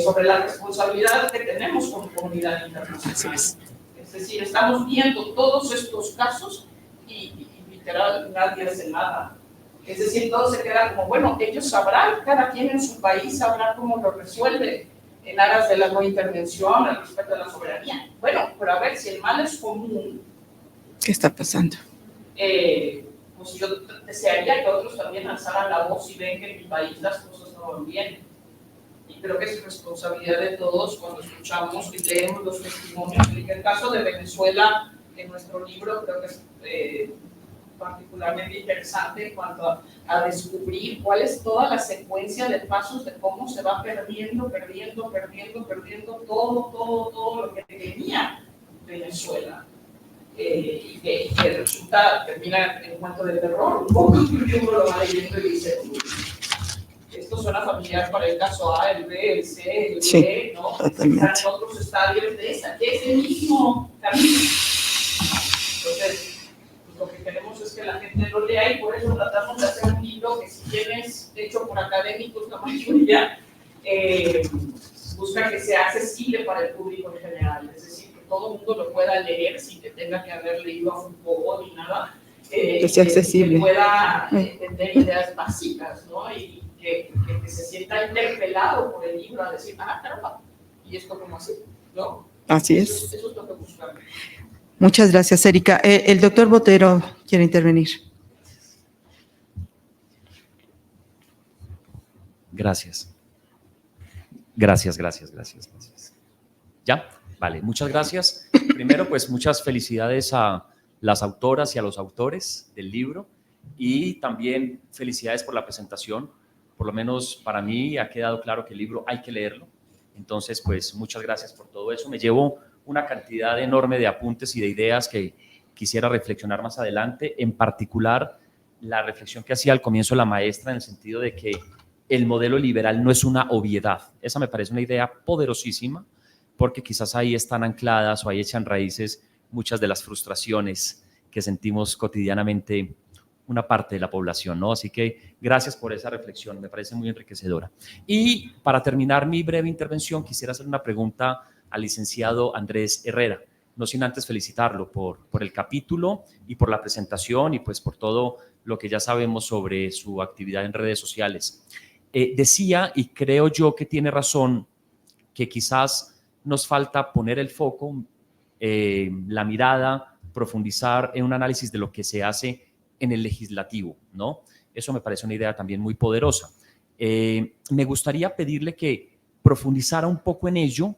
sobre la responsabilidad que tenemos como comunidad internacional. Es decir, estamos viendo todos estos casos y literal nadie hace nada. Es decir, todo se queda como, bueno, ellos sabrán, cada quien en su país sabrá cómo lo resuelve en aras de la no intervención, al respeto de la soberanía. Bueno, pero a ver, si el mal es común, ¿Qué está pasando? pues yo desearía que otros también alzaran la voz y ven que en mi país las cosas no van bien. Y creo que es responsabilidad de todos cuando escuchamos y leemos los testimonios. En el caso de Venezuela, en nuestro libro, creo que es particularmente interesante en cuanto a descubrir cuál es toda la secuencia de pasos de cómo se va perdiendo todo lo que tenía Venezuela. Y que termina en un cuento de terror, un poco, porque uno lo va leyendo y dice, esto suena familiar para el caso A, el B, el C, el D, ¿no? Están en otros estadios de ese mismo camino. Entonces, pues, lo que queremos es que la gente lo lea y por eso tratamos de hacer un libro que, si bien es hecho por académicos, la mayoría busca que sea accesible para el público en general, es decir, que todo el mundo lo pueda leer sin que tenga que haber leído a Foucault ni nada, que sea accesible, que pueda entender ideas básicas, ¿no? Y que se sienta interpelado por el libro a decir, caramba, ¿y esto cómo así? ¿No? Así es. Eso es lo que buscamos. Muchas gracias, Erika. El doctor Botero quiere intervenir. Gracias. ¿Ya? Vale, muchas gracias. Primero, pues muchas felicidades a las autoras y a los autores del libro y también felicidades por la presentación. Por lo menos para mí ha quedado claro que el libro hay que leerlo. Entonces, pues muchas gracias por todo eso. Me llevo una cantidad enorme de apuntes y de ideas que quisiera reflexionar más adelante, en particular la reflexión que hacía al comienzo la maestra en el sentido de que el modelo liberal no es una obviedad. Esa me parece una idea poderosísima porque quizás ahí están ancladas o ahí echan raíces muchas de las frustraciones que sentimos cotidianamente una parte de la población, ¿no? Así que gracias por esa reflexión, me parece muy enriquecedora. Y para terminar mi breve intervención, quisiera hacer una pregunta al licenciado Andrés Herrera, no sin antes felicitarlo por el capítulo y por la presentación y pues por todo lo que ya sabemos sobre su actividad en redes sociales. Decía, y creo yo que tiene razón, que quizás nos falta poner el foco, la mirada, profundizar en un análisis de lo que se hace en el legislativo, ¿no? Eso me parece una idea también muy poderosa. Me gustaría pedirle que profundizara un poco en ello,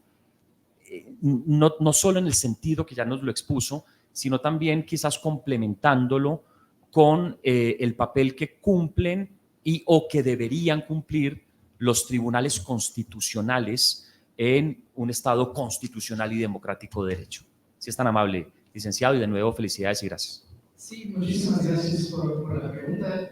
no solo en el sentido que ya nos lo expuso, sino también quizás complementándolo con el papel que cumplen o que deberían cumplir los tribunales constitucionales en un Estado constitucional y democrático de derecho. Si es tan amable, licenciado, y de nuevo felicidades y gracias. Sí, muchísimas gracias por la pregunta.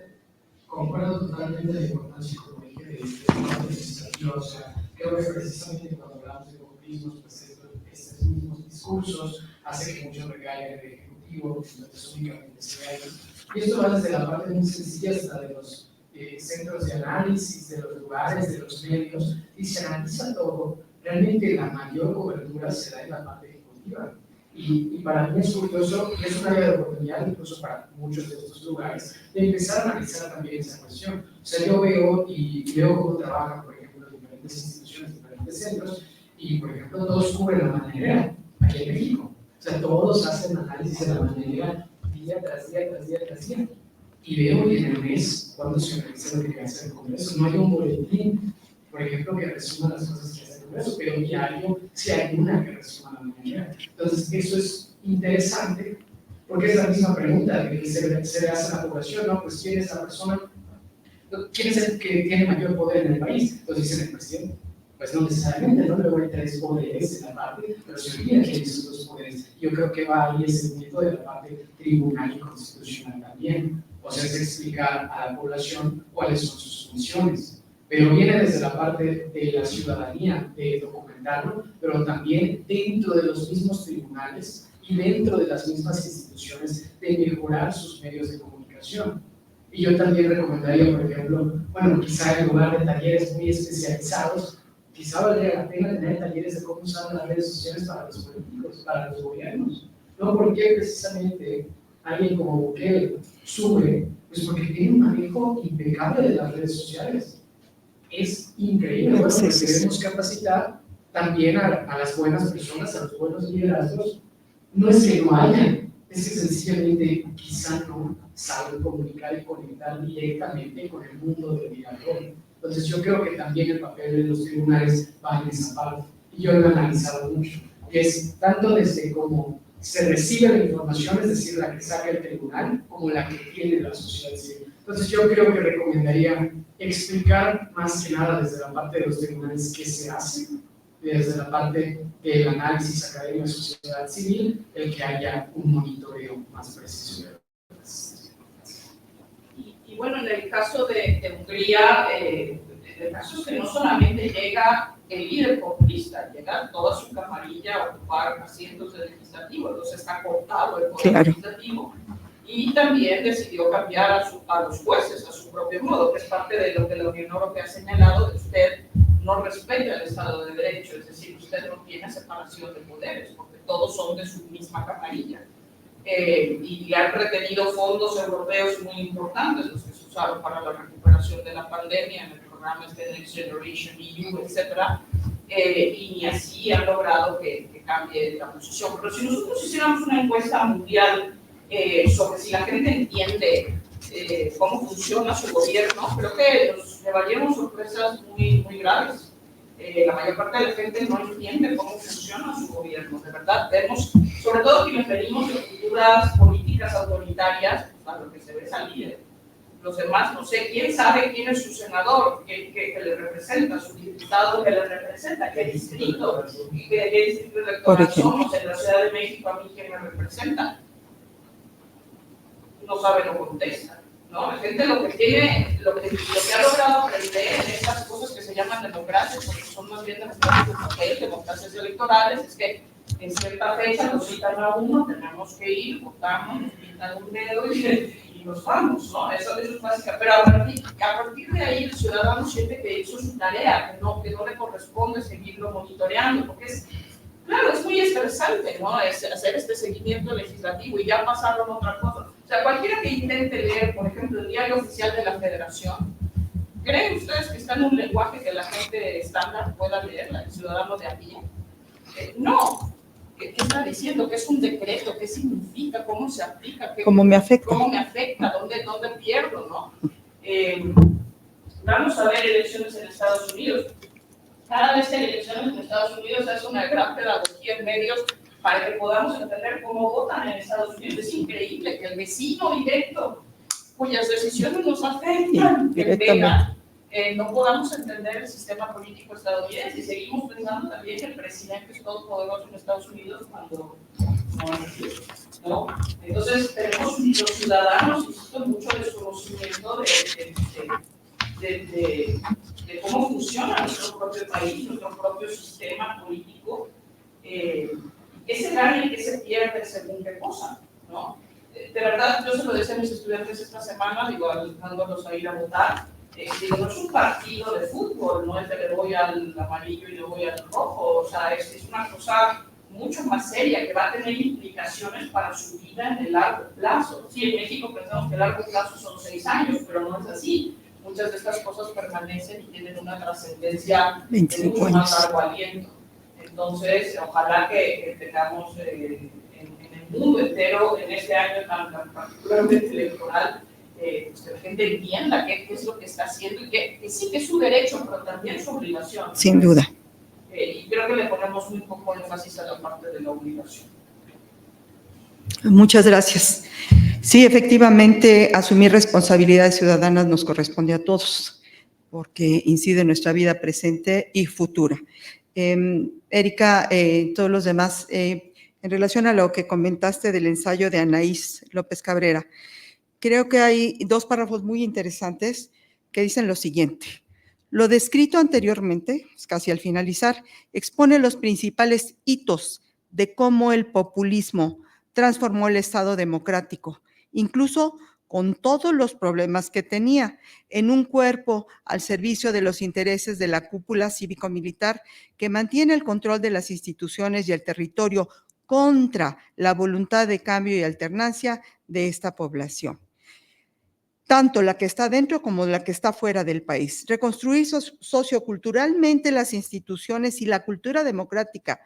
Concuerdo totalmente la importancia, como dije, de la legislativa. O sea, creo que precisamente cuando hablamos de populismos, pues estos mismos discursos hacen que muchos regalen el Ejecutivo, entonces únicamente se ve ahí. Y esto va desde la parte muy sencilla hasta de los centros de análisis, de los lugares, de los medios, y se analiza todo. Realmente la mayor cobertura se da en la parte ejecutiva. Y para mí es curioso, y es una área de oportunidad incluso para muchos de estos lugares, de empezar a analizar también esa cuestión. O sea, yo veo cómo trabajan, por ejemplo, diferentes instituciones, diferentes centros, y por ejemplo, todos cubren la mañanera aquí en México. O sea, todos hacen análisis de la mañanera día tras día, tras día, tras día. Y veo que en el mes, cuando se organiza lo que hace el Congreso, no hay un boletín, por ejemplo, que resuma las cosas que hace el Congreso, pero diario sí hay una que resuma la mañanera. Entonces, eso es interesante, porque es la misma pregunta que se le hace a la población, ¿no? Pues, ¿quién es la persona? ¿Quién es el que tiene mayor poder en el país? Entonces, dicen el presidente. Pues no necesariamente, ¿no? Luego hay tres poderes en la parte, pero se olvida que hay esos dos poderes. Yo creo que va ahí ese punto de la parte tribunal y constitucional también. O sea, es explicar a la población cuáles son sus funciones. Pero viene desde la parte de la ciudadanía, de documentarlo, pero también dentro de los mismos tribunales y dentro de las mismas instituciones de mejorar sus medios de comunicación. Y yo también recomendaría, por ejemplo, bueno, quizá en lugar de talleres muy especializados, quizá valdría la pena tener talleres de cómo usar las redes sociales para los políticos, para los gobiernos. ¿No? Porque precisamente alguien como Bukele sube Pues porque tiene un manejo impecable de las redes sociales. Es increíble. Bueno, Sí, pues sí, sí. debemos capacitar también a las buenas personas, a los buenos liderazgos. No es que no hayan, es que sencillamente quizá no saben comunicar y conectar directamente con el mundo del día de hoy. Entonces yo creo que también el papel de los tribunales va en esa parte. Y yo lo he analizado mucho, que es tanto desde cómo se recibe la información, es decir, la que saca el tribunal, como la que tiene la sociedad civil. Entonces yo creo que recomendaría explicar más que nada desde la parte de los tribunales qué se hace, desde la parte del análisis académico de sociedad civil, el que haya un monitoreo más preciso. Y bueno, en el caso de Hungría, el caso es que no solamente llega el líder populista, llega toda su camarilla a ocupar asientos de legislativo, entonces está cortado el poder Claro. legislativo, y también decidió cambiar a los jueces a su propio modo, que es parte de lo que la Unión Europea ha señalado, que usted no respeta el Estado de Derecho, es decir, usted no tiene separación de poderes, porque todos son de su misma camarilla. Y han retenido fondos europeos muy importantes, los que se usaron para la recuperación de la pandemia, en el programa de Next Generation EU, etc. Y ni así han logrado que cambie la posición. Pero si nosotros hiciéramos una encuesta mundial sobre si la gente entiende cómo funciona su gobierno, creo que nos llevaríamos sorpresas muy, muy graves. La mayor parte de la gente no entiende cómo funciona su gobierno, de verdad. Vemos, sobre todo quienes venimos de culturas políticas autoritarias, a lo que se ve salir. Los demás, no sé, quién sabe quién es su senador, que le representa, su diputado que le representa, qué distrito electoral somos en la Ciudad de México, a mí quién me representa. No sabe, no contesta. ¿No? La gente lo que ha logrado aprender en estas cosas que se llaman democracias, porque son más bien democracias de papel, democracias electorales, es que en cierta fecha nos citan a uno, tenemos que ir, votamos, nos pintan un dedo y nos vamos, ¿no? Eso es básico. Pero a partir de ahí el ciudadano siente que hizo su tarea, que no le corresponde seguirlo monitoreando, porque claro, es muy estresante, ¿no? Es hacer este seguimiento legislativo y ya pasaron otra cosa. O sea, cualquiera que intente leer, por ejemplo, el diario oficial de la Federación, ¿creen ustedes que está en un lenguaje que la gente estándar pueda leer, el ciudadano de a pie? No. ¿Qué está diciendo? ¿Qué es un decreto? ¿Qué significa? ¿Cómo se aplica? ¿Cómo me afecta? ¿Cómo me afecta? ¿Dónde pierdo? ¿No? Vamos a ver elecciones en Estados Unidos. Cada vez que hay elecciones en Estados Unidos es una gran pedagogía en medios para que podamos entender cómo votan en Estados Unidos. Es increíble que el vecino directo, cuyas decisiones nos afectan, no podamos entender el sistema político estadounidense y seguimos pensando también que el presidente es todopoderoso en Estados Unidos cuando no es así, ¿no? Entonces tenemos los ciudadanos, insisto, mucho desconocimiento de cómo funciona nuestro propio país, nuestro propio sistema político, qué se gana y qué se pierde según qué cosa, ¿no? De verdad, yo se lo decía a mis estudiantes esta semana, digo, ayudándolos a ir a votar, digo, no es un partido de fútbol, no es de le voy al amarillo y le voy al rojo, o sea, es una cosa mucho más seria que va a tener implicaciones para su vida en el largo plazo. Sí, en México pensamos que el largo plazo son 6 años, pero no es así. Muchas de estas cosas permanecen y tienen una trascendencia de mucho más largo aliento. Entonces, ojalá que tengamos en el mundo entero, en este año tan particularmente electoral, pues que la gente entienda qué es lo que está haciendo y que sí que es su derecho, pero también su obligación. Sin duda. Y creo que le ponemos muy poco énfasis a la parte de la obligación. Muchas gracias. Sí, efectivamente, asumir responsabilidades ciudadanas nos corresponde a todos, porque incide en nuestra vida presente y futura. Erika, todos los demás, en relación a lo que comentaste del ensayo de Anaís López Cabrera, creo que hay 2 párrafos muy interesantes que dicen lo siguiente. Lo descrito anteriormente, casi al finalizar, expone los principales hitos de cómo el populismo transformó el Estado democrático, incluso con todos los problemas que tenía, en un cuerpo al servicio de los intereses de la cúpula cívico-militar que mantiene el control de las instituciones y el territorio contra la voluntad de cambio y alternancia de esta población. tanto la que está dentro como la que está fuera del país. Reconstruir socioculturalmente las instituciones y la cultura democrática.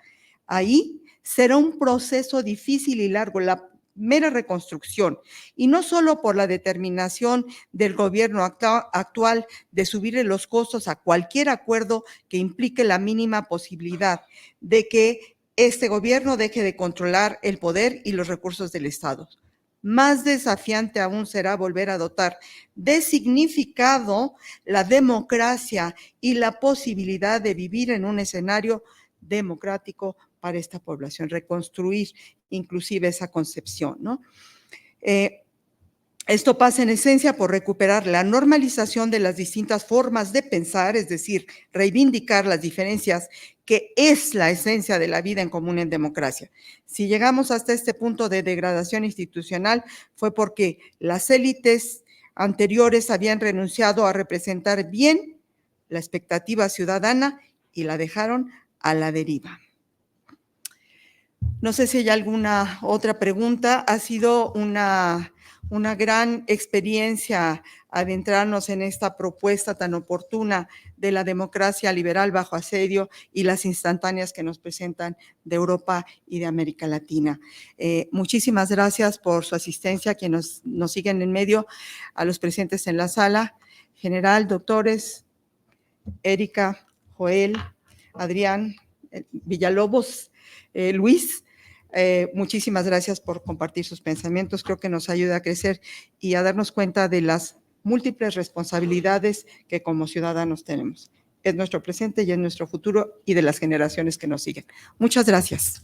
Ahí será un proceso difícil y largo, la mera reconstrucción, y no solo por la determinación del gobierno actual de subirle los costos a cualquier acuerdo que implique la mínima posibilidad de que este gobierno deje de controlar el poder y los recursos del Estado. Más desafiante aún será volver a dotar de significado la democracia y la posibilidad de vivir en un escenario democrático para esta población, reconstruir inclusive esa concepción, ¿no? Esto pasa en esencia por recuperar la normalización de las distintas formas de pensar, es decir, reivindicar las diferencias que es la esencia de la vida en común en democracia. Si llegamos hasta este punto de degradación institucional fue porque las élites anteriores habían renunciado a representar bien la expectativa ciudadana y la dejaron a la deriva. No sé si hay alguna otra pregunta. Ha sido una gran experiencia adentrarnos en esta propuesta tan oportuna de la democracia liberal bajo asedio y las instantáneas que nos presentan de Europa y de América Latina. Muchísimas gracias por su asistencia, a quienes nos siguen en medio, a los presentes en la sala, general, doctores, Erika, Joel, Adrián, Villalobos, Luis. Muchísimas gracias por compartir sus pensamientos. Creo que nos ayuda a crecer y a darnos cuenta de las múltiples responsabilidades que como ciudadanos tenemos. Es nuestro presente y es nuestro futuro y de las generaciones que nos siguen. Muchas gracias.